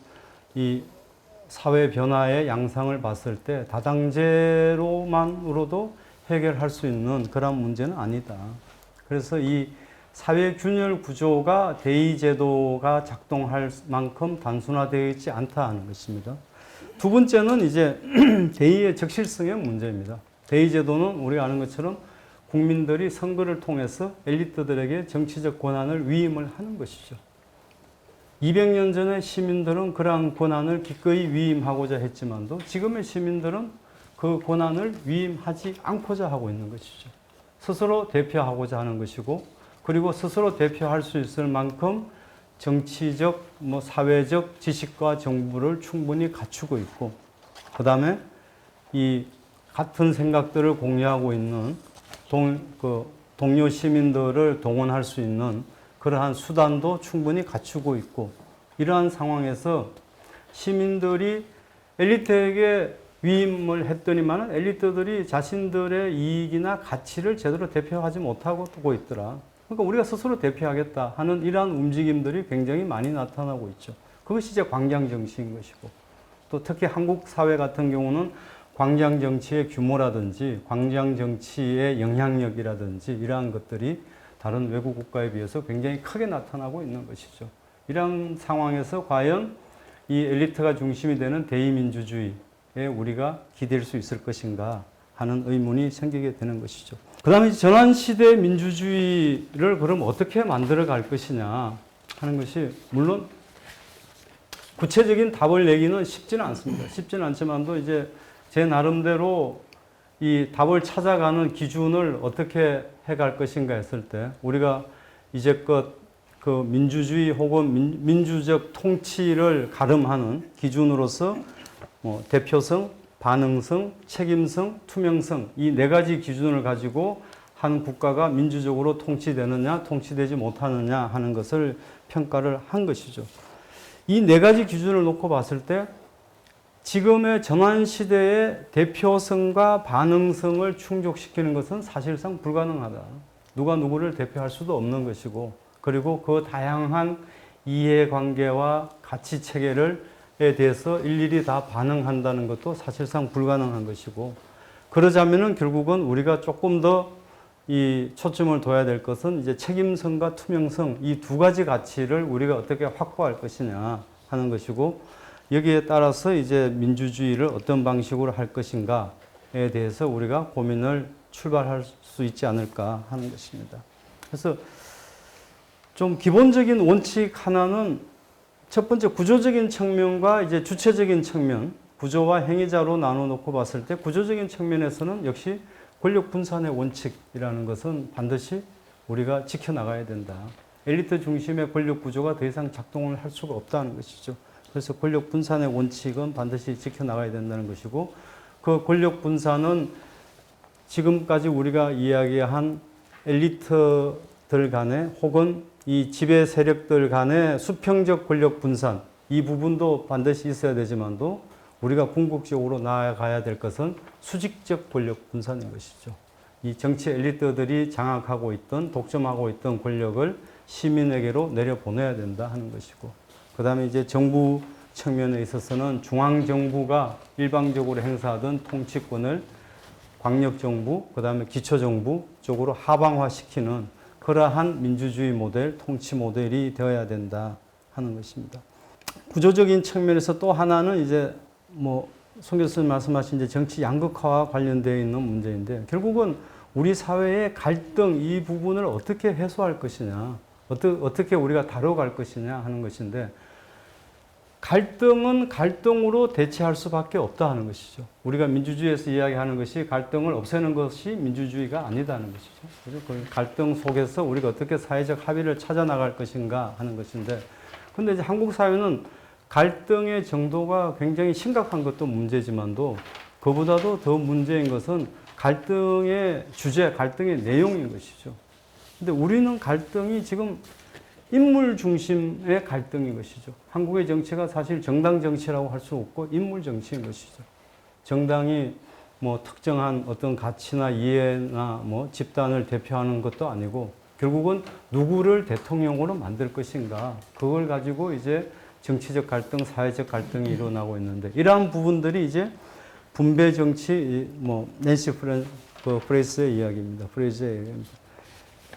이 사회 변화의 양상을 봤을 때 다당제로만으로도 해결할 수 있는 그런 문제는 아니다. 그래서 이 사회 균열 구조가 대의제도가 작동할 만큼 단순화되어 있지 않다 하는 것입니다. 두 번째는 이제 대의의 적실성의 문제입니다. 대의제도는 우리가 아는 것처럼 국민들이 선거를 통해서 엘리트들에게 정치적 권한을 위임을 하는 것이죠. 200년 전에 시민들은 그러한 권한을 기꺼이 위임하고자 했지만도 지금의 시민들은 그 권한을 위임하지 않고자 하고 있는 것이죠. 스스로 대표하고자 하는 것이고 그리고 스스로 대표할 수 있을 만큼 정치적, 사회적 지식과 정보를 충분히 갖추고 있고 그 다음에 이 같은 생각들을 공유하고 있는 동료 시민들을 동원할 수 있는 그러한 수단도 충분히 갖추고 있고 이러한 상황에서 시민들이 엘리트에게 위임을 했더니만 엘리트들이 자신들의 이익이나 가치를 제대로 대표하지 못하고 두고 있더라. 그러니까 우리가 스스로 대표하겠다 하는 이러한 움직임들이 굉장히 많이 나타나고 있죠. 그것이 이제 광장 정치인 것이고 또 특히 한국 사회 같은 경우는 광장 정치의 규모라든지 광장 정치의 영향력이라든지 이러한 것들이 다른 외국 국가에 비해서 굉장히 크게 나타나고 있는 것이죠. 이런 상황에서 과연 이 엘리트가 중심이 되는 대의민주주의에 우리가 기댈 수 있을 것인가 하는 의문이 생기게 되는 것이죠. 그 다음에 전환시대 민주주의를 그럼 어떻게 만들어 갈 것이냐 하는 것이 물론 구체적인 답을 내기는 쉽지는 않습니다. 쉽지는 않지만도 이제 제 나름대로 이 답을 찾아가는 기준을 어떻게 해갈 것인가 했을 때 우리가 이제껏 그 민주주의 혹은 민주적 통치를 가름하는 기준으로서 대표성, 반응성, 책임성, 투명성 이 네 가지 기준을 가지고 한 국가가 민주적으로 통치되느냐 통치되지 못하느냐 하는 것을 평가를 한 것이죠. 이 네 가지 기준을 놓고 봤을 때 지금의 전환시대의 대표성과 반응성을 충족시키는 것은 사실상 불가능하다. 누가 누구를 대표할 수도 없는 것이고 그리고 그 다양한 이해관계와 가치체계에 대해서 일일이 다 반응한다는 것도 사실상 불가능한 것이고 그러자면은 결국은 우리가 조금 더 이 초점을 둬야 될 것은 이제 책임성과 투명성 이 두 가지 가치를 우리가 어떻게 확보할 것이냐 하는 것이고 여기에 따라서 이제 민주주의를 어떤 방식으로 할 것인가에 대해서 우리가 고민을 출발할 수 있지 않을까 하는 것입니다. 그래서 좀 기본적인 원칙 하나는 첫 번째 구조적인 측면과 이제 주체적인 측면, 구조와 행위자로 나눠 놓고 봤을 때 구조적인 측면에서는 역시 권력 분산의 원칙이라는 것은 반드시 우리가 지켜나가야 된다. 엘리트 중심의 권력 구조가 더 이상 작동을 할 수가 없다는 것이죠. 그래서 권력 분산의 원칙은 반드시 지켜나가야 된다는 것이고 그 권력 분산은 지금까지 우리가 이야기한 엘리트들 간에 혹은 이 지배 세력들 간의 수평적 권력 분산 이 부분도 반드시 있어야 되지만도 우리가 궁극적으로 나아가야 될 것은 수직적 권력 분산인 것이죠. 이 정치 엘리트들이 장악하고 있던 독점하고 있던 권력을 시민에게로 내려보내야 된다 하는 것이고 그 다음에 이제 정부 측면에 있어서는 중앙정부가 일방적으로 행사하던 통치권을 광역정부, 그 다음에 기초정부 쪽으로 하방화시키는 그러한 민주주의 모델, 통치 모델이 되어야 된다 하는 것입니다. 구조적인 측면에서 또 하나는 이제 송 교수님 말씀하신 이제 정치 양극화와 관련되어 있는 문제인데 결국은 우리 사회의 갈등 이 부분을 어떻게 해소할 것이냐, 어떻게 우리가 다뤄갈 것이냐 하는 것인데 갈등은 갈등으로 대체할 수밖에 없다 하는 것이죠. 우리가 민주주의에서 이야기하는 것이 갈등을 없애는 것이 민주주의가 아니다는 것이죠. 그래서 그 갈등 속에서 우리가 어떻게 사회적 합의를 찾아 나갈 것인가 하는 것인데 근데 이제 한국 사회는 갈등의 정도가 굉장히 심각한 것도 문제지만도 그보다도 더 문제인 것은 갈등의 주제, 갈등의 내용인 것이죠. 근데 우리는 갈등이 지금 인물 중심의 갈등인 것이죠. 한국의 정치가 사실 정당 정치라고 할 수 없고 인물 정치인 것이죠. 정당이 뭐 특정한 어떤 가치나 이해나 뭐 집단을 대표하는 것도 아니고 결국은 누구를 대통령으로 만들 것인가 그걸 가지고 이제 정치적 갈등, 사회적 갈등이 일어나고 있는데 이러한 부분들이 이제 분배 정치, 뭐 낸시 프레이스의 이야기입니다. 프레이스의 이야기입니다.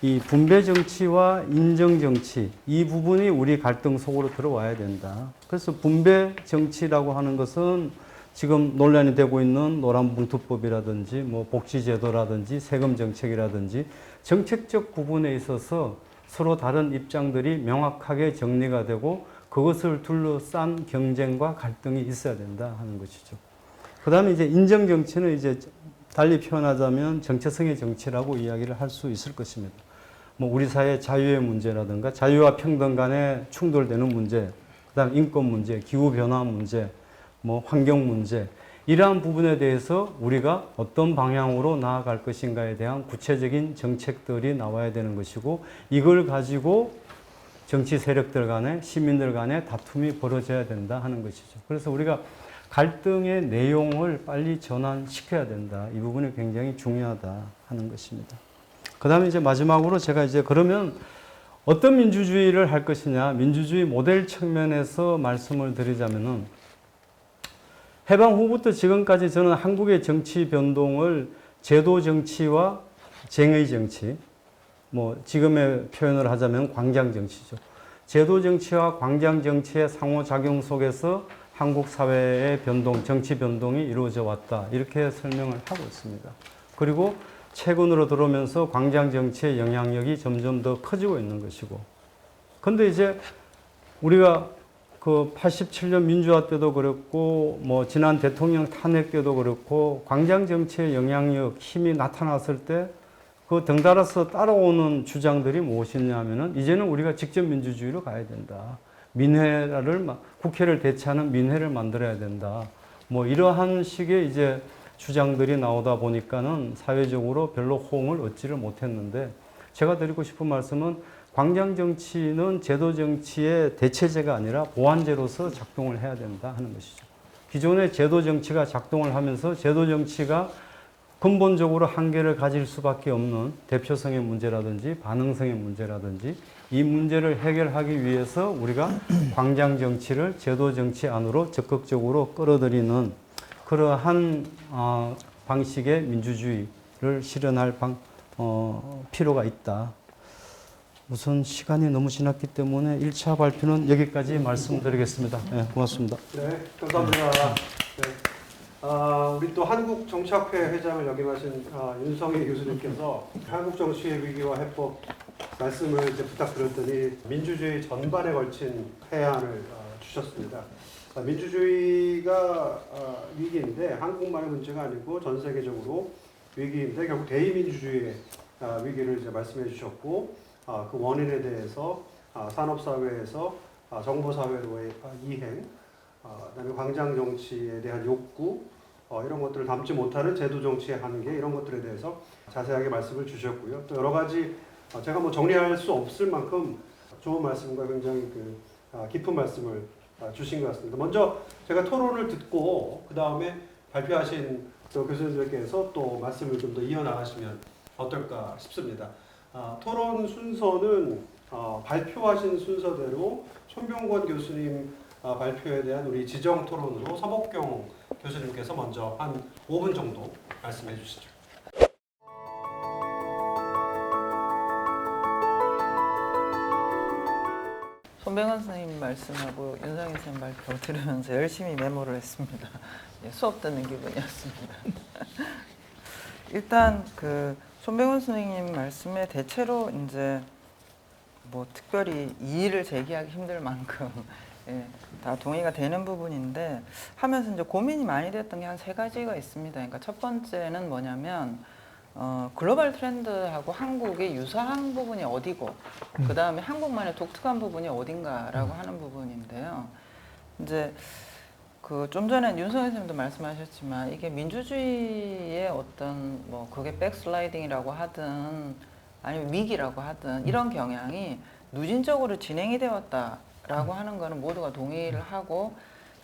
이 분배 정치와 인정 정치 이 부분이 우리 갈등 속으로 들어와야 된다. 그래서 분배 정치라고 하는 것은 지금 논란이 되고 있는 노란봉투법이라든지 뭐 복지제도라든지 세금 정책이라든지 정책적 부분에 있어서 서로 다른 입장들이 명확하게 정리가 되고 그것을 둘러싼 경쟁과 갈등이 있어야 된다 하는 것이죠. 그 다음에 이제 인정 정치는 이제 달리 표현하자면 정체성의 정치라고 이야기를 할 수 있을 것입니다. 뭐 우리 사회 자유의 문제라든가 자유와 평등 간에 충돌되는 문제, 그다음 인권 문제, 기후 변화 문제, 뭐 환경 문제 이러한 부분에 대해서 우리가 어떤 방향으로 나아갈 것인가에 대한 구체적인 정책들이 나와야 되는 것이고 이걸 가지고 정치 세력들 간에 시민들 간에 다툼이 벌어져야 된다 하는 것이죠. 그래서 우리가 갈등의 내용을 빨리 전환시켜야 된다. 이 부분이 굉장히 중요하다 하는 것입니다. 그 다음에 이제 마지막으로 제가 이제 그러면 어떤 민주주의를 할 것이냐, 민주주의 모델 측면에서 말씀을 드리자면은 해방 후부터 지금까지 저는 한국의 정치 변동을 제도 정치와 쟁의 정치, 뭐 지금의 표현을 하자면 광장 정치죠. 제도 정치와 광장 정치의 상호작용 속에서 한국 사회의 변동, 정치 변동이 이루어져 왔다. 이렇게 설명을 하고 있습니다. 그리고 최근으로 들어오면서 광장 정치의 영향력이 점점 더 커지고 있는 것이고. 근데 이제 우리가 그 87년 민주화 때도 그렇고, 뭐 지난 대통령 탄핵 때도 그렇고, 광장 정치의 영향력, 힘이 나타났을 때 그 덩달아서 따라오는 주장들이 무엇이냐 하면은 이제는 우리가 직접 민주주의로 가야 된다. 국회를 대체하는 민회를 만들어야 된다. 뭐 이러한 식의 이제 주장들이 나오다 보니까는 사회적으로 별로 호응을 얻지를 못했는데 제가 드리고 싶은 말씀은 광장 정치는 제도 정치의 대체제가 아니라 보완제로서 작동을 해야 된다 하는 것이죠. 기존의 제도 정치가 작동을 하면서 제도 정치가 근본적으로 한계를 가질 수밖에 없는 대표성의 문제라든지 반응성의 문제라든지 이 문제를 해결하기 위해서 우리가 광장 정치를 제도 정치 안으로 적극적으로 끌어들이는 그러한 방식의 민주주의를 실현할 필요가 있다. 우선 시간이 너무 지났기 때문에 1차 발표는 여기까지 말씀드리겠습니다. 네, 고맙습니다.
네, 감사합니다. 네. 우리 또 한국정치학회 회장을 역임하신 윤성희 교수님께서 한국정치의 위기와 해법 말씀을 이제 부탁드렸더니 민주주의 전반에 걸친 해안을 주셨습니다. 민주주의가 위기인데 한국만의 문제가 아니고 전 세계적으로 위기인데 결국 대의민주주의의 위기를 이제 말씀해 주셨고 그 원인에 대해서 산업사회에서 정보사회로의 이행, 그다음에 광장 정치에 대한 욕구 이런 것들을 담지 못하는 제도 정치의 한계 이런 것들에 대해서 자세하게 말씀을 주셨고요. 또 여러 가지 제가 뭐 정리할 수 없을 만큼 좋은 말씀과 굉장히 깊은 말씀을 주신 것 같습니다. 먼저 제가 토론을 듣고 그 다음에 발표하신 또 교수님들께서 또 말씀을 좀 더 이어나가시면 어떨까 싶습니다. 토론 순서는 발표하신 순서대로 손병권 교수님 발표에 대한 우리 지정 토론으로 서복경 교수님께서 먼저 한 5분 정도 말씀해 주시죠.
손병헌 선생님 말씀하고 윤성희 선생님 발표 들으면서 열심히 메모를 했습니다. 수업 듣는 기분이었습니다. 일단 손병헌 선생님 말씀에 대체로 이제 뭐 특별히 이의를 제기하기 힘들 만큼 다 동의가 되는 부분인데 하면서 이제 고민이 많이 됐던 게 한 3가지가 있습니다. 그러니까 첫 번째는 뭐냐면 글로벌 트렌드하고 한국이 유사한 부분이 어디고 그 다음에 한국만의 독특한 부분이 어딘가라고 하는 부분인데요. 이제 그 좀 전에 윤석열 선생님도 말씀하셨지만 이게 민주주의의 어떤 뭐 그게 백슬라이딩이라고 하든 아니면 위기라고 하든 이런 경향이 누진적으로 진행이 되었다라고 하는 거는 모두가 동의를 하고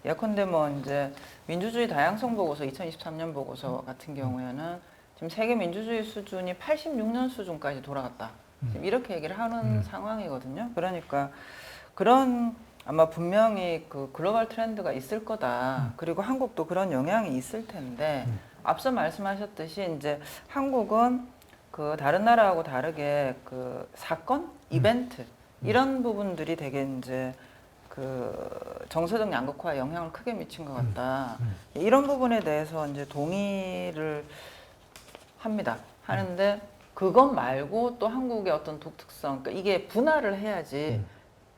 예컨대 뭐 이제 민주주의 다양성 보고서 2023년 보고서 같은 경우에는 지금 세계 민주주의 수준이 86년 수준까지 돌아갔다. 지금 이렇게 얘기를 하는 상황이거든요. 그러니까 그런 아마 분명히 그 글로벌 트렌드가 있을 거다. 그리고 한국도 그런 영향이 있을 텐데 앞서 말씀하셨듯이 이제 한국은 그 다른 나라하고 다르게 그 사건, 이벤트 이런 부분들이 되게 이제 그 정서적 양극화에 영향을 크게 미친 것 같다. 이런 부분에 대해서 이제 동의를 합니다. 하는데 그것 말고 또 한국의 어떤 독특성, 그러니까 이게 분할을 해야지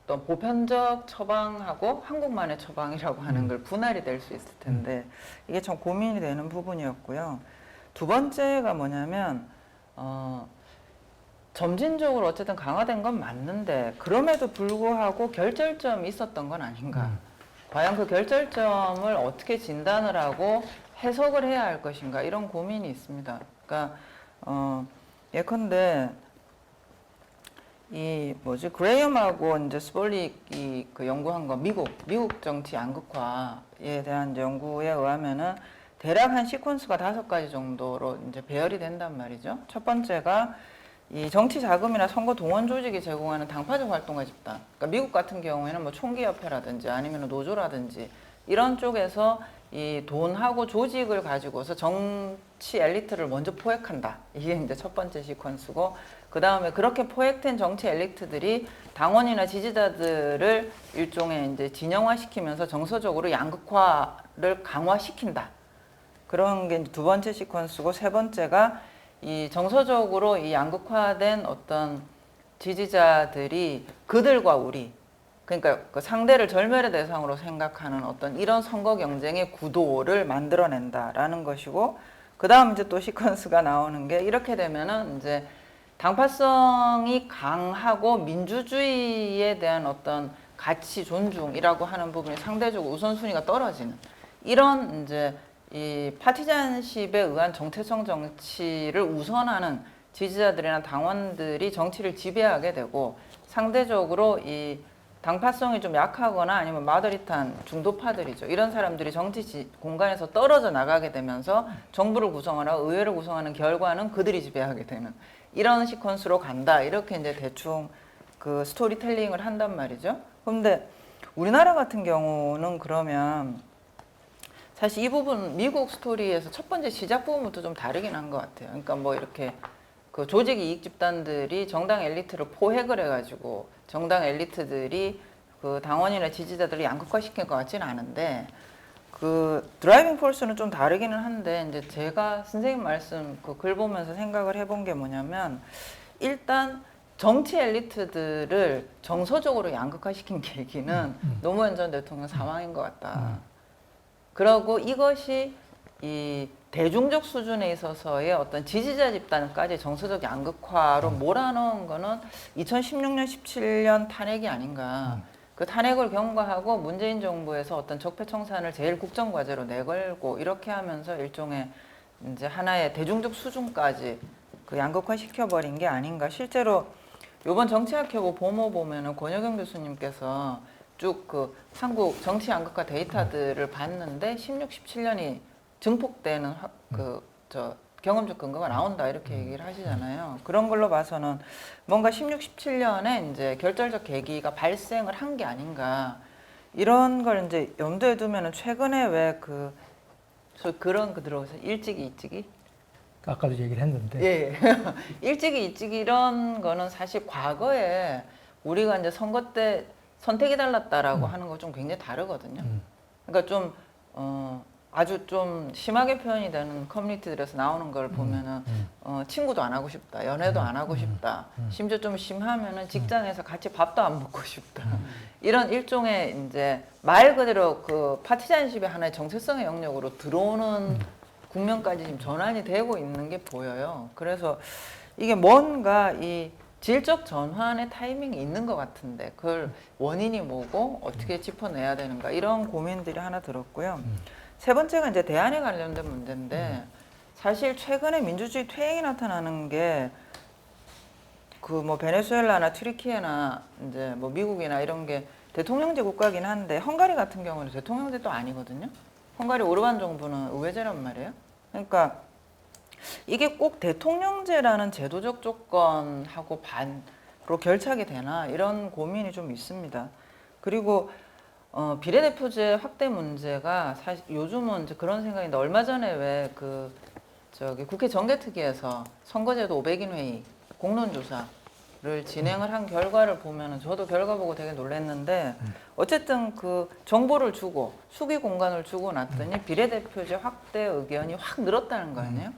또 보편적 처방하고 한국만의 처방이라고 하는 걸 분할이 될 수 있을 텐데 이게 참 고민이 되는 부분이었고요. 두 번째가 뭐냐면 점진적으로 어쨌든 강화된 건 맞는데 그럼에도 불구하고 결절점이 있었던 건 아닌가. 과연 그 결절점을 어떻게 진단을 하고 해석을 해야 할 것인가 이런 고민이 있습니다. 그러니까 예컨대 이 뭐지 그레이엄하고 이제 스폴릭이 그 연구한 거 미국 정치 양극화에 대한 이제 연구에 의하면은 대략 한 시퀀스가 5가지 정도로 이제 배열이 된단 말이죠. 첫 번째가 이 정치 자금이나 선거 동원 조직이 제공하는 당파적 활동가 집단. 그러니까 미국 같은 경우에는 뭐 총기협회라든지 아니면 노조라든지 이런 쪽에서 이 돈하고 조직을 가지고서 정치 엘리트를 먼저 포획한다. 이게 이제 첫 번째 시퀀스고, 그 다음에 그렇게 포획된 정치 엘리트들이 당원이나 지지자들을 일종의 이제 진영화시키면서 정서적으로 양극화를 강화시킨다. 그런 게 두 번째 시퀀스고, 세 번째가 이 정서적으로 이 양극화된 어떤 지지자들이 그들과 우리, 그러니까 그 상대를 절멸의 대상으로 생각하는 어떤 이런 선거 경쟁의 구도를 만들어낸다라는 것이고, 그 다음 이제 또 시퀀스가 나오는 게 이렇게 되면은 이제 당파성이 강하고 민주주의에 대한 어떤 가치 존중이라고 하는 부분이 상대적으로 우선순위가 떨어지는 이런 이제 이 파티잔십에 의한 정체성 정치를 우선하는 지지자들이나 당원들이 정치를 지배하게 되고, 상대적으로 이 당파성이 좀 약하거나 아니면 마더릿한 중도파들이죠. 이런 사람들이 정치 공간에서 떨어져 나가게 되면서 정부를 구성하나 의회를 구성하는 결과는 그들이 지배하게 되는 이런 시퀀스로 간다. 이렇게 이제 대충 그 스토리텔링을 한단 말이죠. 그런데 우리나라 같은 경우는 그러면 사실 이 부분 미국 스토리에서 첫 번째 시작 부분부터 좀 다르긴 한 것 같아요. 그러니까 뭐 이렇게 그 조직 이익 집단들이 정당 엘리트를 포획을 해가지고 정당 엘리트들이 그 당원이나 지지자들을 양극화시킨 것 같지는 않은데, 그 드라이빙 폴스는 좀 다르기는 한데, 이제 제가 선생님 말씀 그 글 보면서 생각을 해본 게 뭐냐면, 일단 정치 엘리트들을 정서적으로 양극화시킨 계기는 노무현 전 대통령 사망인 것 같다. 그러고 이것이 이 대중적 수준에 있어서의 어떤 지지자 집단까지 정서적 양극화로 몰아넣은 거는 2016년, 17년 탄핵이 아닌가. 그 탄핵을 경과하고 문재인 정부에서 어떤 적폐청산을 제일 국정과제로 내걸고 이렇게 하면서 일종의 이제 하나의 대중적 수준까지 그 양극화 시켜버린 게 아닌가. 실제로 이번 정치학회고 보모 보면은 권혁영 교수님께서 쭉 그 한국 정치 양극화 데이터들을 봤는데 16, 17년이 증폭되는 경험적 근거가 나온다 이렇게 얘기를 하시잖아요. 그런 걸로 봐서는 뭔가 16, 17년에 이제 결정적 계기가 발생을 한 게 아닌가, 이런 걸 이제 염두에 두면은 최근에 왜 그런 거 들어오세요? 일찍이 이찍이?
아까도 얘기를 했는데.
예. 일찍이 이찍이 이런 거는 사실 과거에 우리가 이제 선거 때 선택이 달랐다라고 하는 거 좀 굉장히 다르거든요. 그러니까 좀 아주 좀 심하게 표현이 되는 커뮤니티들에서 나오는 걸 보면은 친구도 안 하고 싶다, 연애도 안 하고 싶다, 심지어 좀 심하면은 직장에서 같이 밥도 안 먹고 싶다. 이런 일종의 이제 말 그대로 그 파티잔십의 하나의 정체성의 영역으로 들어오는 국면까지 지금 전환이 되고 있는 게 보여요. 그래서 이게 뭔가 이 질적 전환의 타이밍이 있는 것 같은데 그걸 원인이 뭐고 어떻게 짚어내야 되는가 이런 고민들이 하나 들었고요. 세 번째가 이제 대안에 관련된 문제인데 사실 최근에 민주주의 퇴행이 나타나는 게 그 뭐 베네수엘라나 튀르키예나 이제 뭐 미국이나 이런 게 대통령제 국가긴 한데 헝가리 같은 경우는 대통령제도 아니거든요. 헝가리 오르반 정부는 의회제란 말이에요. 그러니까 이게 꼭 대통령제라는 제도적 조건하고 반으로 결착이 되나 이런 고민이 좀 있습니다. 그리고 비례대표제 확대 문제가 사실 요즘은 이제 그런 생각인데 얼마 전에 왜 그 저기 국회 정개특위에서 선거제도 500인 회의 공론조사를 진행을 한 결과를 보면은 저도 결과 보고 되게 놀랐는데 어쨌든 그 정보를 주고 수기 공간을 주고 났더니 비례대표제 확대 의견이 확 늘었다는 거 아니에요?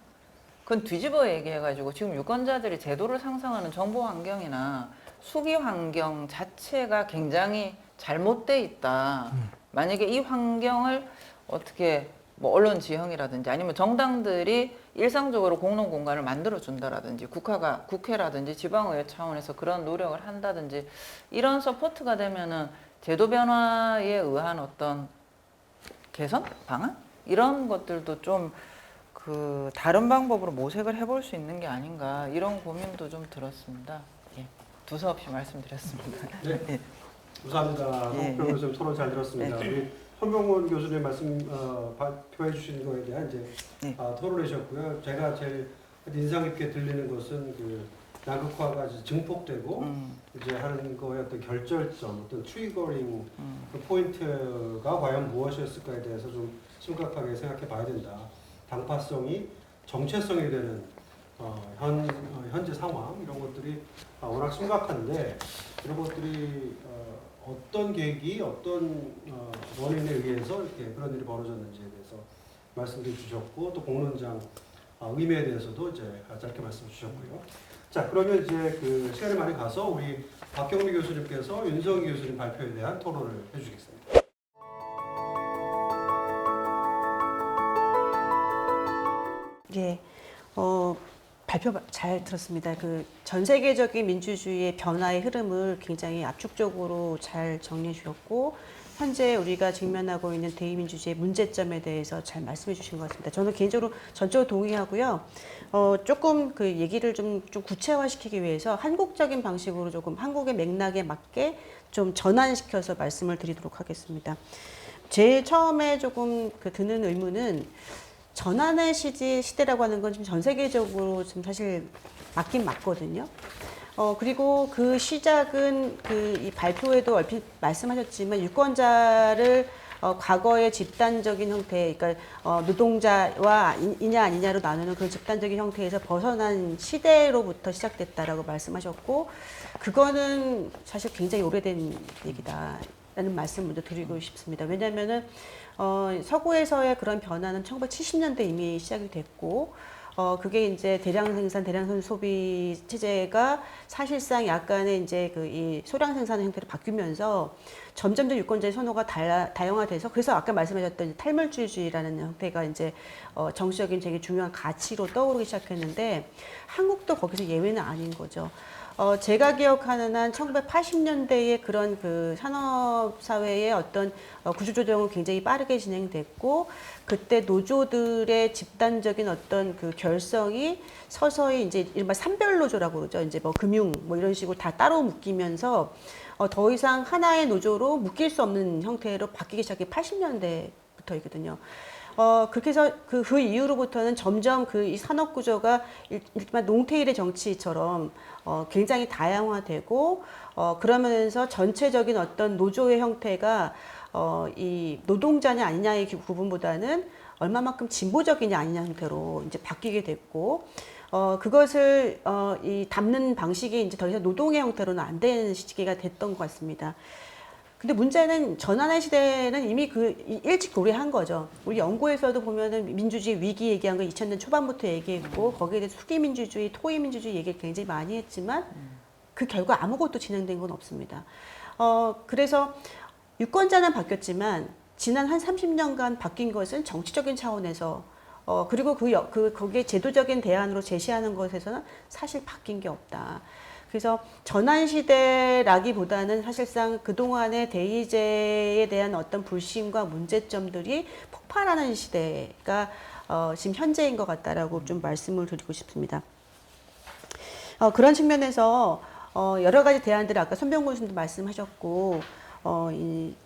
그건 뒤집어 얘기해가지고 지금 유권자들이 제도를 상상하는 정보 환경이나 수기 환경 자체가 굉장히 잘못돼 있다. 만약에 이 환경을 어떻게 뭐 언론 지형이라든지 아니면 정당들이 일상적으로 공론 공간을 만들어 준다라든지 국회라든지 지방의회 차원에서 그런 노력을 한다든지 이런 서포트가 되면은 제도 변화에 의한 어떤 개선 방안 이런 것들도 좀 그 다른 방법으로 모색을 해볼 수 있는 게 아닌가 이런 고민도 좀 들었습니다. 예, 두서없이 말씀드렸습니다.
네.
예.
감사합니다.
예,
홍평 교수님 토론 잘 들었습니다.
네.
우리 현병원 교수님 말씀 발표해 주신 거에 대한 이제
네.
토론이셨고요. 제가 제일 인상 깊게 들리는 것은 그 양극화가 이제 증폭되고 이제 하는 거의 어떤 결절점, 어떤 트리거링 그 포인트가 과연 무엇이었을까에 대해서 좀 심각하게 생각해 봐야 된다. 당파성이 정체성이 되는 현재 상황 이런 것들이 워낙 심각한데 이런 것들이 어떤 계기, 어떤 원인에 의해서 이렇게 그런 일이 벌어졌는지에 대해서 말씀해 주셨고 또 공론장 의미에 대해서도 이제 짧게 말씀 주셨고요. 자 그러면 이제 그 시간이 많이 가서 우리 박경미 교수님께서 윤성희 교수님 발표에 대한 토론을 해주시겠습니다.
예, 발표 잘 들었습니다. 그 전 세계적인 민주주의의 변화의 흐름을 굉장히 압축적으로 잘 정리해 주셨고, 현재 우리가 직면하고 있는 대의민주주의의 문제점에 대해서 잘 말씀해 주신 것 같습니다. 저는 개인적으로 전적으로 동의하고요. 조금 그 얘기를 좀 구체화시키기 위해서 한국적인 방식으로 조금 한국의 맥락에 맞게 좀 전환시켜서 말씀을 드리도록 하겠습니다. 제일 처음에 조금 그 드는 의문은 전환의 시대라고 하는 건 지금 전 세계적으로 좀 사실 맞긴 맞거든요. 그리고 그 시작은 그 이 발표에도 얼핏 말씀하셨지만 유권자를 과거의 집단적인 형태, 그러니까 노동자와 이냐 아니냐로 나누는 그런 집단적인 형태에서 벗어난 시대로부터 시작됐다라고 말씀하셨고, 그거는 사실 굉장히 오래된 얘기다라는 말씀 먼저 드리고 싶습니다. 왜냐하면은 서구에서의 그런 변화는 1970년대 이미 시작이 됐고, 그게 이제 대량 생산, 대량 소비 체제가 사실상 약간의 이제 그 이 소량 생산 형태로 바뀌면서 점점 더 유권자의 선호가 다양화돼서, 그래서 아까 말씀하셨던 탈물주의라는 형태가 이제 정치적인 되게 중요한 가치로 떠오르기 시작했는데, 한국도 거기서 예외는 아닌 거죠. 제가 기억하는 한 1980년대에 그런 그 산업사회의 어떤 구조조정은 굉장히 빠르게 진행됐고, 그때 노조들의 집단적인 어떤 그 결성이 서서히 이제 이른바 산별노조라고 그러죠. 이제 뭐 금융 뭐 이런 식으로 다 따로 묶이면서 더 이상 하나의 노조로 묶일 수 없는 형태로 바뀌기 시작해 80년대부터이거든요. 그렇게 해서 그 이후로부터는 점점 그 이 산업 구조가 일반 롱테일의 정치처럼 굉장히 다양화되고, 그러면서 전체적인 어떤 노조의 형태가 이 노동자냐 아니냐의 구분보다는 얼마만큼 진보적이냐 아니냐 형태로 이제 바뀌게 됐고, 그것을 이 담는 방식이 이제 더 이상 노동의 형태로는 안 되는 시기가 됐던 것 같습니다. 근데 문제는 전환의 시대는 이미 일찍 도래한 거죠. 우리 연구에서도 보면은 민주주의 위기 얘기한 거 2000년 초반부터 얘기했고, 거기에 대해서 수기민주주의, 토의민주주의 얘기를 굉장히 많이 했지만 그 결과 아무것도 진행된 건 없습니다. 그래서 유권자는 바뀌었지만 지난 한 30년간 바뀐 것은 정치적인 차원에서 그리고 거기에 제도적인 대안으로 제시하는 것에서는 사실 바뀐 게 없다. 그래서 전환 시대라기보다는 사실상 그동안의 대의제에 대한 어떤 불신과 문제점들이 폭발하는 시대가 지금 현재인 것 같다라고 좀 말씀을 드리고 싶습니다. 그런 측면에서 여러 가지 대안들을 아까 손병구 교수님도 말씀하셨고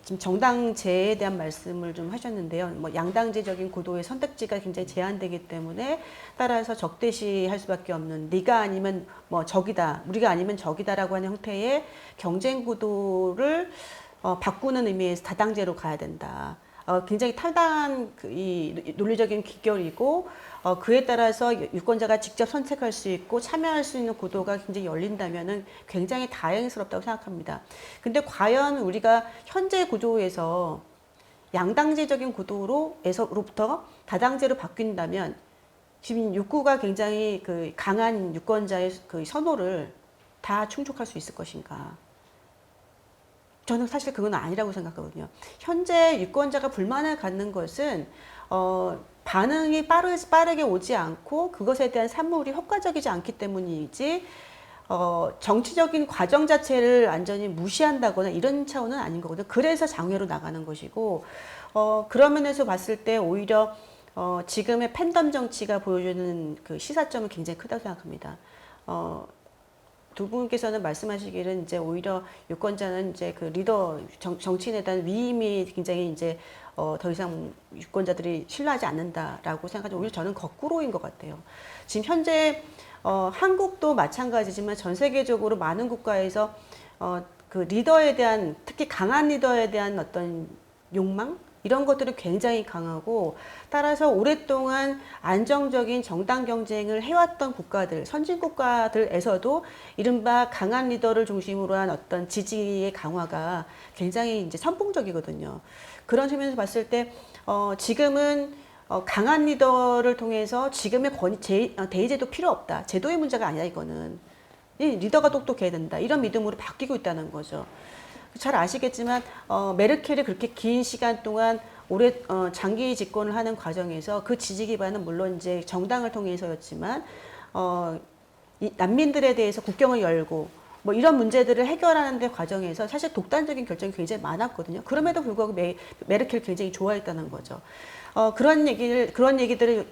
지금 정당제에 대한 말씀을 좀 하셨는데요. 뭐 양당제적인 구도의 선택지가 굉장히 제한되기 때문에 따라서 적대시할 수밖에 없는 네가 아니면 뭐 적이다, 우리가 아니면 적이다라고 하는 형태의 경쟁 구도를 바꾸는 의미에서 다당제로 가야 된다. 굉장히 타당한 이 논리적인 귀결이고 그에 따라서 유권자가 직접 선택할 수 있고 참여할 수 있는 구도가 굉장히 열린다면은 굉장히 다행스럽다고 생각합니다. 근데 과연 우리가 현재 구도에서 양당제적인 구도로부터 다당제로 바뀐다면 지금 욕구가 굉장히 그 강한 유권자의 그 선호를 다 충족할 수 있을 것인가? 저는 사실 그건 아니라고 생각하거든요. 현재 유권자가 불만을 갖는 것은 반응이 빠르게 오지 않고 그것에 대한 산물이 효과적이지 않기 때문이지 정치적인 과정 자체를 완전히 무시한다거나 이런 차원은 아닌 거거든요. 그래서 장외로 나가는 것이고 그런 면에서 봤을 때 오히려 지금의 팬덤 정치가 보여주는 그 시사점은 굉장히 크다고 생각합니다. 두 분께서는 말씀하시기를 이제 오히려 유권자는 이제 그 리더 정치인에 대한 위임이 굉장히 이제 더 이상 유권자들이 신뢰하지 않는다라고 생각하죠. 오히려 저는 거꾸로인 것 같아요. 지금 현재 한국도 마찬가지지만 전 세계적으로 많은 국가에서 그 리더에 대한 특히 강한 리더에 대한 어떤 욕망 이런 것들은 굉장히 강하고 따라서 오랫동안 안정적인 정당 경쟁을 해왔던 국가들, 선진 국가들에서도 이른바 강한 리더를 중심으로 한 어떤 지지의 강화가 굉장히 이제 선봉적이거든요. 그런 측면에서 봤을 때 지금은 강한 리더를 통해서 지금의 대의제도 필요 없다. 제도의 문제가 아니야 이거는. 이 리더가 똑똑해야 된다. 이런 믿음으로 바뀌고 있다는 거죠. 잘 아시겠지만 메르켈이 그렇게 긴 시간 동안 장기 집권을 하는 과정에서 그 지지 기반은 물론 이제 정당을 통해서였지만 이 난민들에 대해서 국경을 열고 뭐 이런 문제들을 해결하는 데 과정에서 사실 독단적인 결정이 굉장히 많았거든요. 그럼에도 불구하고 메르켈을 굉장히 좋아했다는 거죠. 그런 얘기들을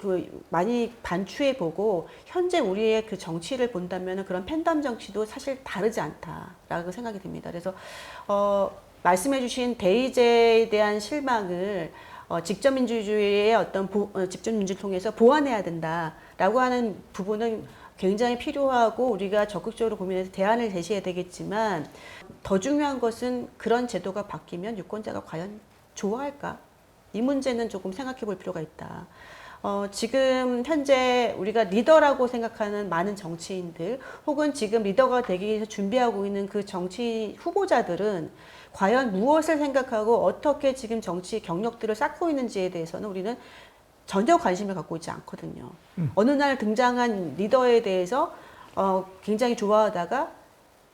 많이 반추해 보고 현재 우리의 그 정치를 본다면 그런 팬덤 정치도 사실 다르지 않다라고 생각이 듭니다. 그래서 말씀해주신 대의제에 대한 실망을 직접 민주주의의 어떤 직접 민주를 통해서 보완해야 된다라고 하는 부분은 굉장히 필요하고 우리가 적극적으로 고민해서 대안을 제시해야 되겠지만 더 중요한 것은 그런 제도가 바뀌면 유권자가 과연 좋아할까? 이 문제는 조금 생각해 볼 필요가 있다. 지금 현재 우리가 리더라고 생각하는 많은 정치인들 혹은 지금 리더가 되기 위해서 준비하고 있는 그 정치 후보자들은 과연 무엇을 생각하고 어떻게 지금 정치 경력들을 쌓고 있는지에 대해서는 우리는 전혀 관심을 갖고 있지 않거든요. 어느 날 등장한 리더에 대해서 굉장히 좋아하다가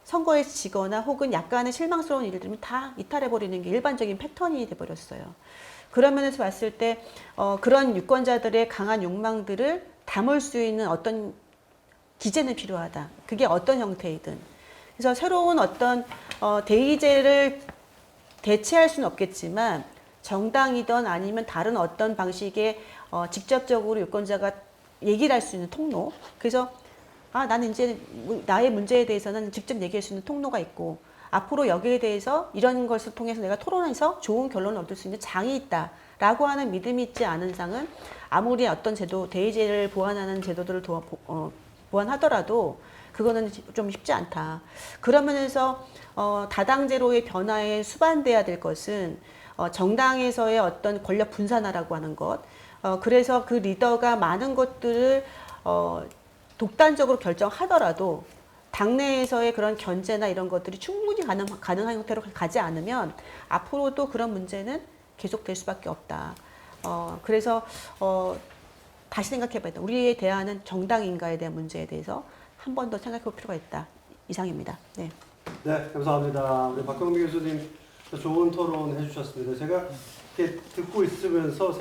선거에 지거나 혹은 약간의 실망스러운 일들은 다 이탈해버리는 게 일반적인 패턴이 돼버렸어요. 그런 면에서 봤을 때 그런 유권자들의 강한 욕망들을 담을 수 있는 어떤 기제는 필요하다. 그게 어떤 형태이든. 그래서 새로운 어떤 대의제를 대체할 수는 없겠지만 정당이든 아니면 다른 어떤 방식의 직접적으로 유권자가 얘기를 할 수 있는 통로. 그래서 나는 이제 나의 문제에 대해서는 직접 얘기할 수 있는 통로가 있고 앞으로 여기에 대해서 이런 것을 통해서 내가 토론해서 좋은 결론을 얻을 수 있는 장이 있다라고 하는 믿음이 있지 않은 상은 아무리 어떤 제도, 대의제를 보완하는 제도들을 보완하더라도 그거는 좀 쉽지 않다. 그런 면에서 다당제로의 변화에 수반돼야 될 것은 정당에서의 어떤 권력 분산화라고 하는 것. 그래서 그 리더가 많은 것들을 독단적으로 결정하더라도 당내에서의 그런 견제나 이런 것들이 충분히 가능한 형태로 가지 않으면 앞으로도 그런 문제는 계속될 수밖에 없다. 그래서 다시 생각해봐야 돼. 우리의 대안은 정당인가에 대한 문제에 대해서 한 번 더 생각해볼 필요가 있다. 이상입니다. 네.
네, 감사합니다. 우리 박경미 교수님 좋은 토론 해주셨습니다. 제가 이렇게 듣고 있으면서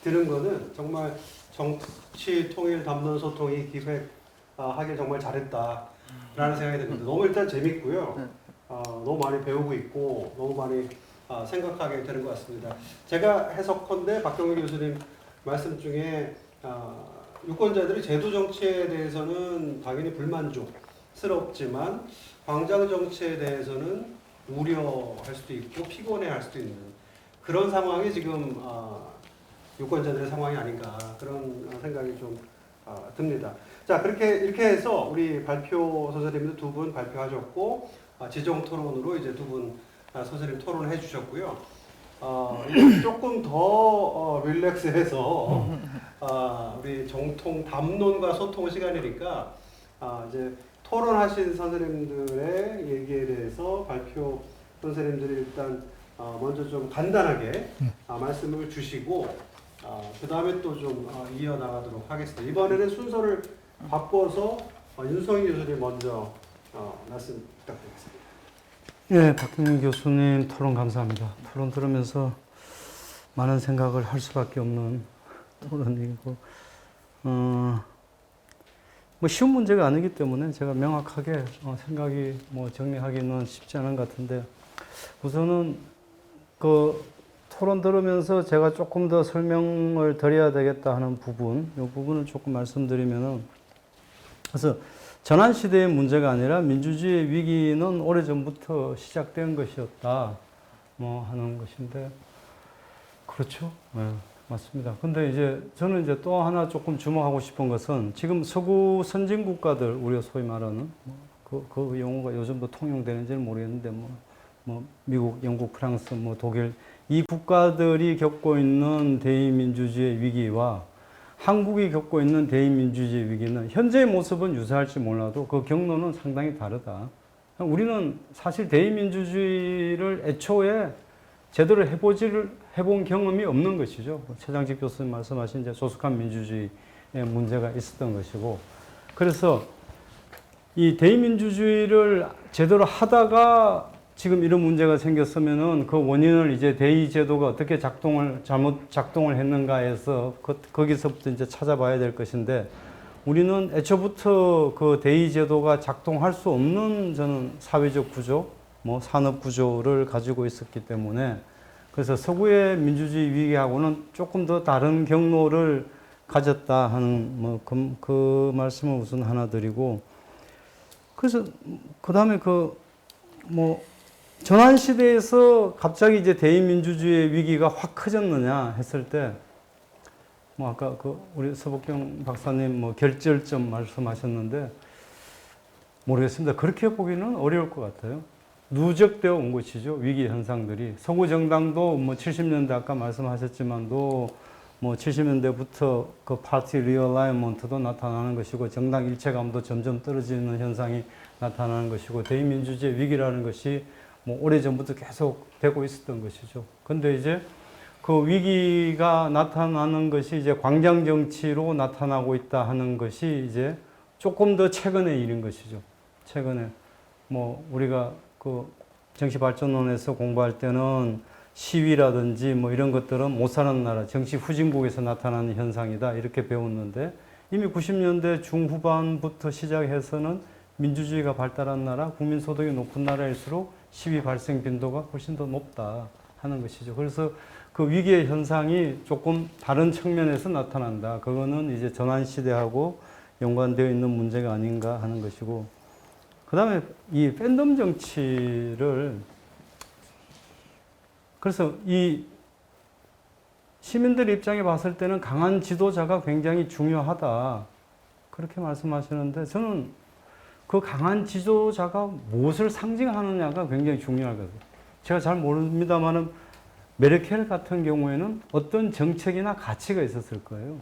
드는 거는 정말 정치 통일 담론 소통이 기획하길 정말 잘했다. 라는 생각이 듭니다. 너무 일단 재밌고요. 너무 많이 배우고 있고 너무 많이 생각하게 되는 것 같습니다. 제가 해석컨대 박경민 교수님 말씀 중에 유권자들이 제도 정치에 대해서는 당연히 불만족스럽지만 광장 정치에 대해서는 우려할 수도 있고 피곤해할 수도 있는 그런 상황이 지금 유권자들의 상황이 아닌가 그런 생각이 좀 듭니다. 자, 이렇게 해서 우리 발표 선생님도 두 분 발표하셨고 지정 토론으로 이제 두 분 선생님 토론을 해주셨고요. 이제 조금 더 릴렉스해서 우리 정통 담론과 소통 시간이니까 이제 토론하신 선생님들의 얘기에 대해서 발표 선생님들이 일단 먼저 좀 간단하게 말씀을 주시고 그 다음에 또 좀 이어나가도록 하겠습니다. 이번에는 순서를 바꿔서 윤성희 교수님 먼저 말씀 부탁드리겠습니다.
예, 박경민 교수님 토론 감사합니다. 토론 들으면서 많은 생각을 할 수밖에 없는 토론이고, 뭐 쉬운 문제가 아니기 때문에 제가 명확하게 생각이 뭐 정리하기는 쉽지 않은 것 같은데, 우선은 그 토론 들으면서 제가 조금 더 설명을 드려야 되겠다 하는 부분, 이 부분을 조금 말씀드리면은, 그래서 전환시대의 문제가 아니라 민주주의의 위기는 오래전부터 시작된 것이었다, 뭐 하는 것인데, 그렇죠. 네, 맞습니다. 근데 이제 저는 이제 또 하나 조금 주목하고 싶은 것은 지금 서구 선진국가들, 우리가 소위 말하는, 그 용어가 요즘도 통용되는지는 모르겠는데, 뭐 미국, 영국, 프랑스, 뭐 독일, 이 국가들이 겪고 있는 대의민주주의 위기와 한국이 겪고 있는 대의민주주의 위기는 현재의 모습은 유사할지 몰라도 그 경로는 상당히 다르다. 우리는 사실 대의민주주의를 애초에 제대로 해본 경험이 없는 것이죠. 최장직 교수님 말씀하신 이제 소속한 민주주의의 문제가 있었던 것이고, 그래서 이 대의민주주의를 제대로 하다가 지금 이런 문제가 생겼으면은 그 원인을 이제 대의제도가 어떻게 잘못 작동을 했는가에서 거기서부터 이제 찾아봐야 될 것인데, 우리는 애초부터 그 대의제도가 작동할 수 없는 저는 사회적 구조, 뭐 산업 구조를 가지고 있었기 때문에, 그래서 서구의 민주주의 위기하고는 조금 더 다른 경로를 가졌다 하는 뭐 그 말씀을 우선 하나 드리고, 그래서 그 다음에 전환 시대에서 갑자기 이제 대의민주주의의 위기가 확 커졌느냐 했을 때, 뭐 아까 우리 서복경 박사님 뭐 결절점 말씀하셨는데, 모르겠습니다. 그렇게 보기는 어려울 것 같아요. 누적되어 온 것이죠. 위기 현상들이. 서구 정당도 뭐 70년대 아까 말씀하셨지만도 뭐 70년대부터 그 파티 리얼라이먼트도 나타나는 것이고, 정당 일체감도 점점 떨어지는 현상이 나타나는 것이고, 대의민주주의 위기라는 것이 뭐 오래전부터 계속 되고 있었던 것이죠. 근데 이제 그 위기가 나타나는 것이 이제 광장 정치로 나타나고 있다 하는 것이 이제 조금 더 최근의 일인 것이죠. 최근에 뭐 우리가 그 정치발전론에서 공부할 때는 시위라든지 뭐 이런 것들은 못 사는 나라, 정치 후진국에서 나타나는 현상이다 이렇게 배웠는데, 이미 90년대 중후반부터 시작해서는 민주주의가 발달한 나라, 국민소득이 높은 나라일수록 시위 발생 빈도가 훨씬 더 높다 하는 것이죠. 그래서 그 위기의 현상이 조금 다른 측면에서 나타난다. 그거는 이제 전환시대하고 연관되어 있는 문제가 아닌가 하는 것이고, 그 다음에 이 팬덤 정치를, 그래서 이 시민들 입장에 봤을 때는 강한 지도자가 굉장히 중요하다. 그렇게 말씀하시는데, 저는 그 강한 지도자가 무엇을 상징하느냐가 굉장히 중요하거든요. 제가 잘 모릅니다만은 메르켈 같은 경우에는 어떤 정책이나 가치가 있었을 거예요.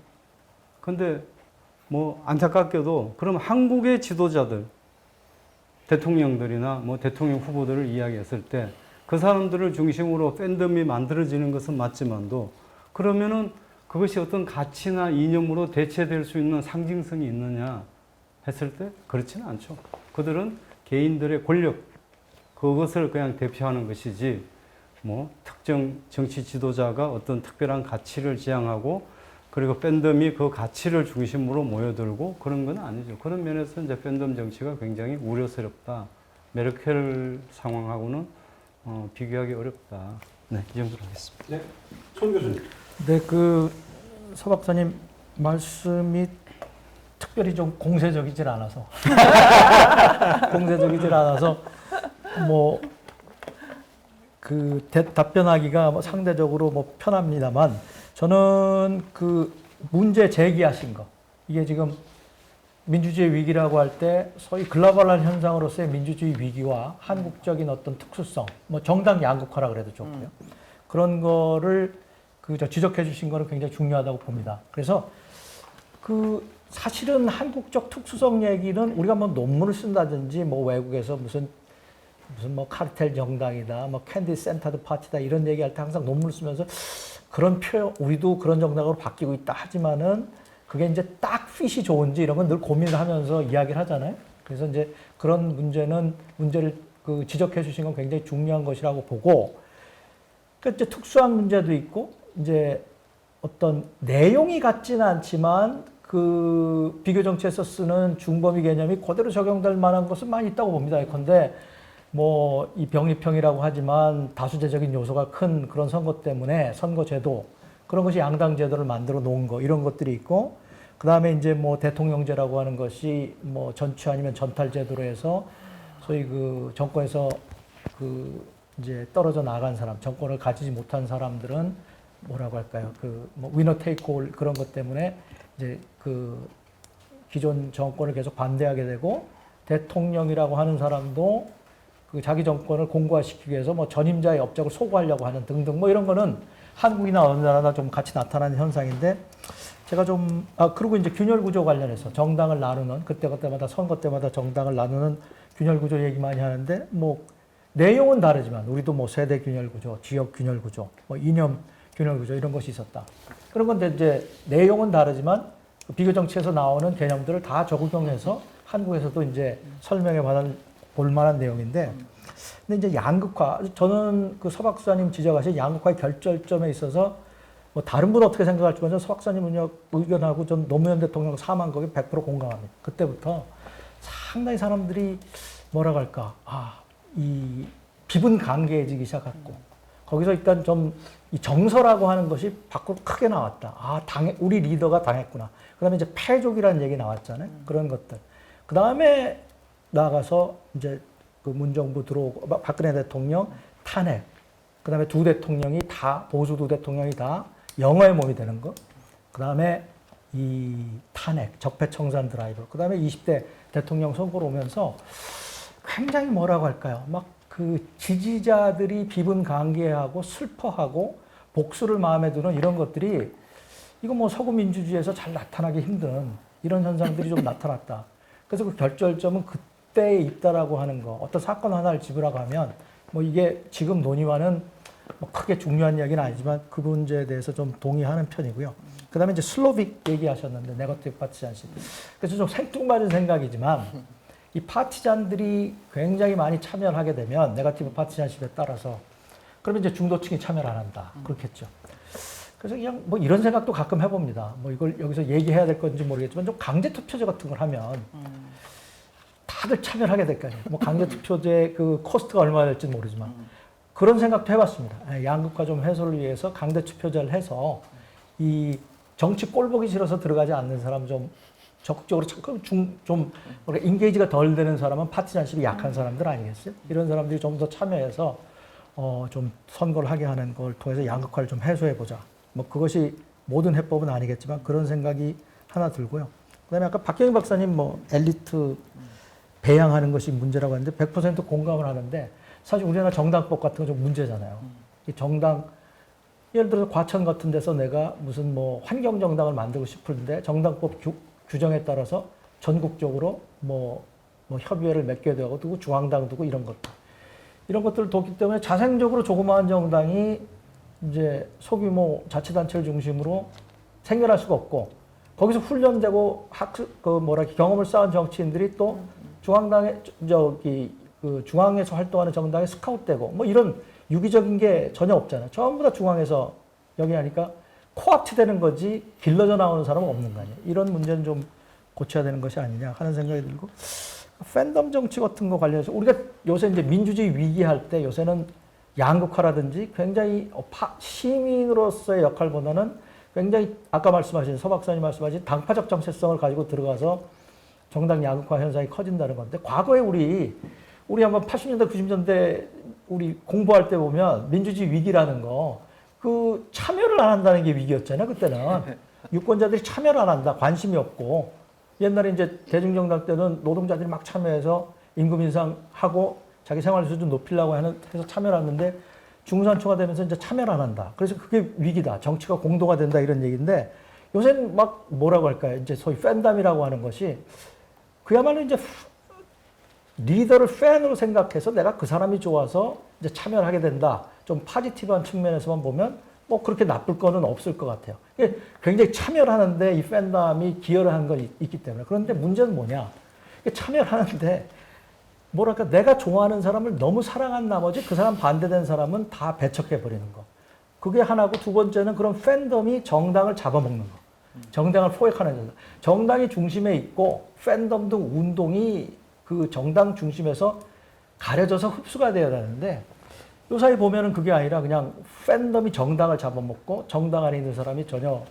근데 뭐 안타깝게도 그럼 한국의 지도자들, 대통령들이나 뭐 대통령 후보들을 이야기했을 때 그 사람들을 중심으로 팬덤이 만들어지는 것은 맞지만도, 그러면은 그것이 어떤 가치나 이념으로 대체될 수 있는 상징성이 있느냐 했을 때 그렇지는 않죠. 그들은 개인들의 권력, 그것을 그냥 대표하는 것이지, 뭐 특정 정치 지도자가 어떤 특별한 가치를 지향하고 그리고 팬덤이 그 가치를 중심으로 모여들고 그런 건 아니죠. 그런 면에서 이제 팬덤 정치가 굉장히 우려스럽다. 메르켈 상황하고는 비교하기 어렵다. 네, 이 정도로 하겠습니다.
네, 손 교수님.
네, 서 박사님 말씀이 특별히 좀 공세적이질 않아서 뭐 답변하기가 뭐 상대적으로 뭐 편합니다만 저는 그 문제 제기하신 거 이게 지금 민주주의 위기라고 할 때 소위 글로벌한 현상으로서의 민주주의 위기와 한국적인 어떤 특수성, 뭐 정당 양극화라 그래도 좋고요. 그런 거를 지적해 주신 거는 굉장히 중요하다고 봅니다. 그래서 사실은 한국적 특수성 얘기는 우리가 뭐 논문을 쓴다든지 뭐 외국에서 무슨 뭐 카르텔 정당이다, 뭐 캔디 센터드 파티다 이런 얘기할 때 항상 논문을 쓰면서 그런 표현, 우리도 그런 정당으로 바뀌고 있다 하지만은 그게 이제 딱 핏이 좋은지 이런 건 늘 고민을 하면서 이야기를 하잖아요. 그래서 이제 그런 문제를 지적해 주신 건 굉장히 중요한 것이라고 보고, 그러니까 이제 특수한 문제도 있고, 이제 어떤 내용이 같지는 않지만 비교 정치에서 쓰는 중범위 개념이 그대로 적용될 만한 것은 많이 있다고 봅니다. 예컨대 뭐 이 병립형이라고 하지만 다수제적인 요소가 큰 그런 선거 때문에 선거제도 그런 것이 양당 제도를 만들어 놓은 거 이런 것들이 있고, 그 다음에 이제 뭐 대통령제라고 하는 것이 뭐 전취 아니면 전탈 제도로 해서 소위 정권에서 이제 떨어져 나간 사람, 정권을 가지지 못한 사람들은 뭐라고 할까요? 뭐 위너 테이크 올 그런 것 때문에 이제 기존 정권을 계속 반대하게 되고, 대통령이라고 하는 사람도 자기 정권을 공고화시키기 위해서 뭐 전임자의 업적을 소구하려고 하는 등등 뭐 이런 거는 한국이나 어느 나라나 좀 같이 나타나는 현상인데, 제가 그리고 이제 균열 구조 관련해서 정당을 나누는 그때마다 선거 때마다 정당을 나누는 균열 구조 얘기 많이 하는데, 뭐 내용은 다르지만 우리도 뭐 세대 균열 구조, 지역 균열 구조, 뭐 이념 균열 구조 이런 것이 있었다. 그런 건데 이제 내용은 다르지만 비교 정치에서 나오는 개념들을 다 적용해서 한국에서도 이제 설명해 볼 만한 내용인데, 근데 이제 양극화, 저는 서 박사님 지적하신 양극화의 결절점에 있어서 뭐 다른 분 어떻게 생각할지 모르지만 서 박사님 의견하고 전 노무현 대통령 사망 거기 100% 공감합니다. 그때부터 상당히 사람들이 뭐라고 할까, 이 비분 강개해지기 시작했고, 거기서 일단 좀 이 정서라고 하는 것이 밖으로 크게 나왔다. 우리 리더가 당했구나. 그 다음에 이제 패족이라는 얘기 나왔잖아요. 그런 것들. 그 다음에 나아가서 이제 문정부 들어오고 박근혜 대통령 탄핵, 그 다음에 두 대통령이 다 보수 두 대통령이 다 영어의 몸이 되는 거, 그 다음에 이 탄핵 적폐청산 드라이브, 그 다음에 20대 대통령 선거로 오면서 굉장히 뭐라고 할까요? 지지자들이 비분강개하고 슬퍼하고 복수를 마음에 드는 이런 것들이 이거 뭐 서구 민주주의에서 잘 나타나기 힘든 이런 현상들이 좀 나타났다. 그래서 그 결절점은 그때에 있다라고 하는 거. 어떤 사건 하나를 집으라고 하면 뭐 이게 지금 논의와는 뭐 크게 중요한 이야기는 아니지만 그 문제에 대해서 좀 동의하는 편이고요. 그 다음에 이제 슬로빅 얘기하셨는데 네거티브 파티잔십. 그래서 좀 생뚱맞은 생각이지만 이 파티잔들이 굉장히 많이 참여를 하게 되면 네거티브 파티잔십에 따라서 그러면 이제 중도층이 참여를 안 한다. 그렇겠죠. 그래서 그냥 뭐 이런 생각도 가끔 해봅니다. 뭐 이걸 여기서 얘기해야 될 건지 모르겠지만 좀 강제 투표제 같은 걸 하면 다들 참여를 하게 될 거 아니에요. 뭐 강제 투표제 코스트가 얼마나 될지는 모르지만 그런 생각도 해봤습니다. 양극화 좀 해소를 위해서 강제 투표제를 해서 이 정치 꼴 보기 싫어서 들어가지 않는 사람 좀 적극적으로 좀 인게이지가 덜 되는 사람은 파티잔십이 약한 사람들 아니겠어요? 이런 사람들이 좀 더 참여해서 좀 선거를 하게 하는 걸 통해서 양극화를 좀 해소해 보자. 뭐 그것이 모든 해법은 아니겠지만 그런 생각이 하나 들고요. 그다음에 아까 박경희 박사님 뭐 엘리트 배양하는 것이 문제라고 하는데 100% 공감을 하는데, 사실 우리나라 정당법 같은 거 좀 문제잖아요. 이 정당 예를 들어서 과천 같은 데서 내가 무슨 뭐 환경 정당을 만들고 싶은데 정당법 규정에 따라서 전국적으로 뭐 협의회를 맺게 되고 두고 중앙당 두고 이런 것들을 뒀기 때문에 자생적으로 조그마한 정당이 이제 소규모 자치단체를 중심으로 생겨날 수가 없고, 거기서 훈련되고 경험을 쌓은 정치인들이 또 중앙당에 중앙에서 활동하는 정당에 스카웃되고 뭐 이런 유기적인 게 전혀 없잖아요. 전부 다 중앙에서 여기 하니까 코앞트 되는 거지 길러져 나오는 사람은 없는 거 아니에요. 이런 문제는 좀 고쳐야 되는 것이 아니냐 하는 생각이 들고 팬덤 정치 같은 거 관련해서 우리가 요새 이제 민주주의 위기할 때 요새는 양극화라든지 굉장히 시민으로서의 역할보다는 굉장히 아까 말씀하신 서 박사님 말씀하신 당파적 정체성을 가지고 들어가서 정당 양극화 현상이 커진다는 건데 과거에 우리 한번 80년대 90년대 우리 공부할 때 보면 민주주의 위기라는 거 그 참여를 안 한다는 게 위기였잖아요. 그때는 유권자들이 참여를 안 한다, 관심이 없고 옛날에 이제 대중정당 때는 노동자들이 막 참여해서 임금 인상하고 자기 생활 수준 높이려고 해서 참여를 하는데 중산층화 되면서 이제 참여를 안 한다. 그래서 그게 위기다. 정치가 공도가 된다 이런 얘기인데 요새는 막 뭐라고 할까요? 이제 소위 팬덤이라고 하는 것이 그야말로 이제 리더를 팬으로 생각해서 내가 그 사람이 좋아서 이제 참여를 하게 된다. 좀 포지티브한 측면에서만 보면 뭐 그렇게 나쁠 거는 없을 것 같아요. 이게 굉장히 참여를 하는데 이 팬덤이 기여를 한 건 있기 때문에. 그런데 문제는 뭐냐? 참여를 하는데 뭐랄까 내가 좋아하는 사람을 너무 사랑한 나머지 그 사람 반대된 사람은 다 배척해 버리는 거. 그게 하나고 두 번째는 그런 팬덤이 정당을 잡아먹는 거. 정당을 포획하는 거. 정당이 중심에 있고 팬덤 등 운동이 그 정당 중심에서 가려져서 흡수가 되어야 되는데 요사이 보면은 그게 아니라 그냥 팬덤이 정당을 잡아먹고 정당 안에 있는 사람이 전혀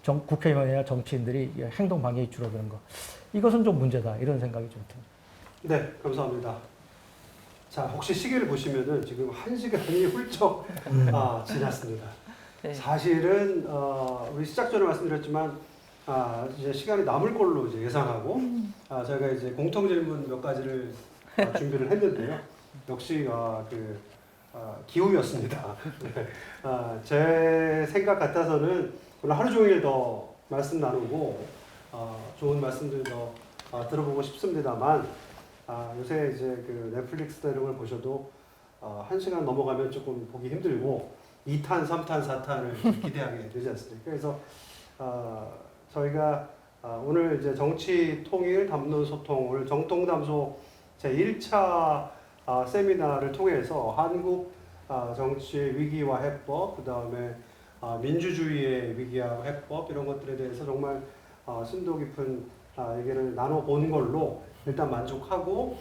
국회의원이나 정치인들이 행동 방향이 줄어드는 거. 이것은 좀 문제다. 이런 생각이 좀 듭니다.
네, 감사합니다. 자, 혹시 시계를 보시면은 지금 1시간이 훌쩍 지났습니다.
네.
사실은 우리 시작 전에 말씀드렸지만 이제 시간이 남을 걸로 이제 예상하고 저희가 이제 공통 질문 몇 가지를 준비를 했는데요. 역시 기우였습니다. 네. 제 생각 같아서는 오늘 하루 종일 더 말씀 나누고 좋은 말씀들 더 들어보고 싶습니다만 요새 이제 그 넷플릭스 이런 걸 보셔도 1시간 넘어가면 조금 보기 힘들고 2탄, 3탄, 4탄을 기대하게 되지 않습니까? 그래서 저희가 오늘 이제 정치 통일 담론 소통 오늘 정통담소 제 1차 세미나를 통해서 한국 정치의 위기와 해법, 그 다음에 민주주의의 위기와 해법 이런 것들에 대해서 정말 심도 깊은 얘기를 나눠본 걸로 일단 만족하고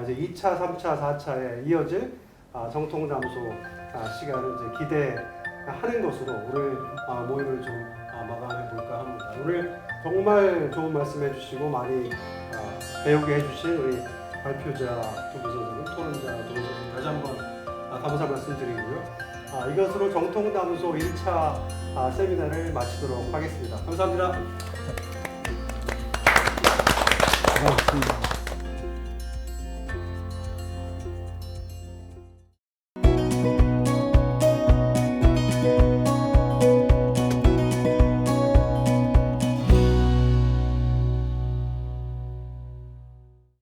이제 2차, 3차, 4차에 이어질 정통담소 시간을 이제 기대하는 것으로 오늘 모임을 좀 마감해 볼까 합니다. 오늘 정말 좋은 말씀 해주시고 많이 배우게 해주신 우리 발표자 두 분 선생님, 토론자 두 분 선생님 다시 한번 감사 말씀드리고요. 이것으로 정통담소 1차 세미나를 마치도록 하겠습니다. 감사합니다.
고맙습니다.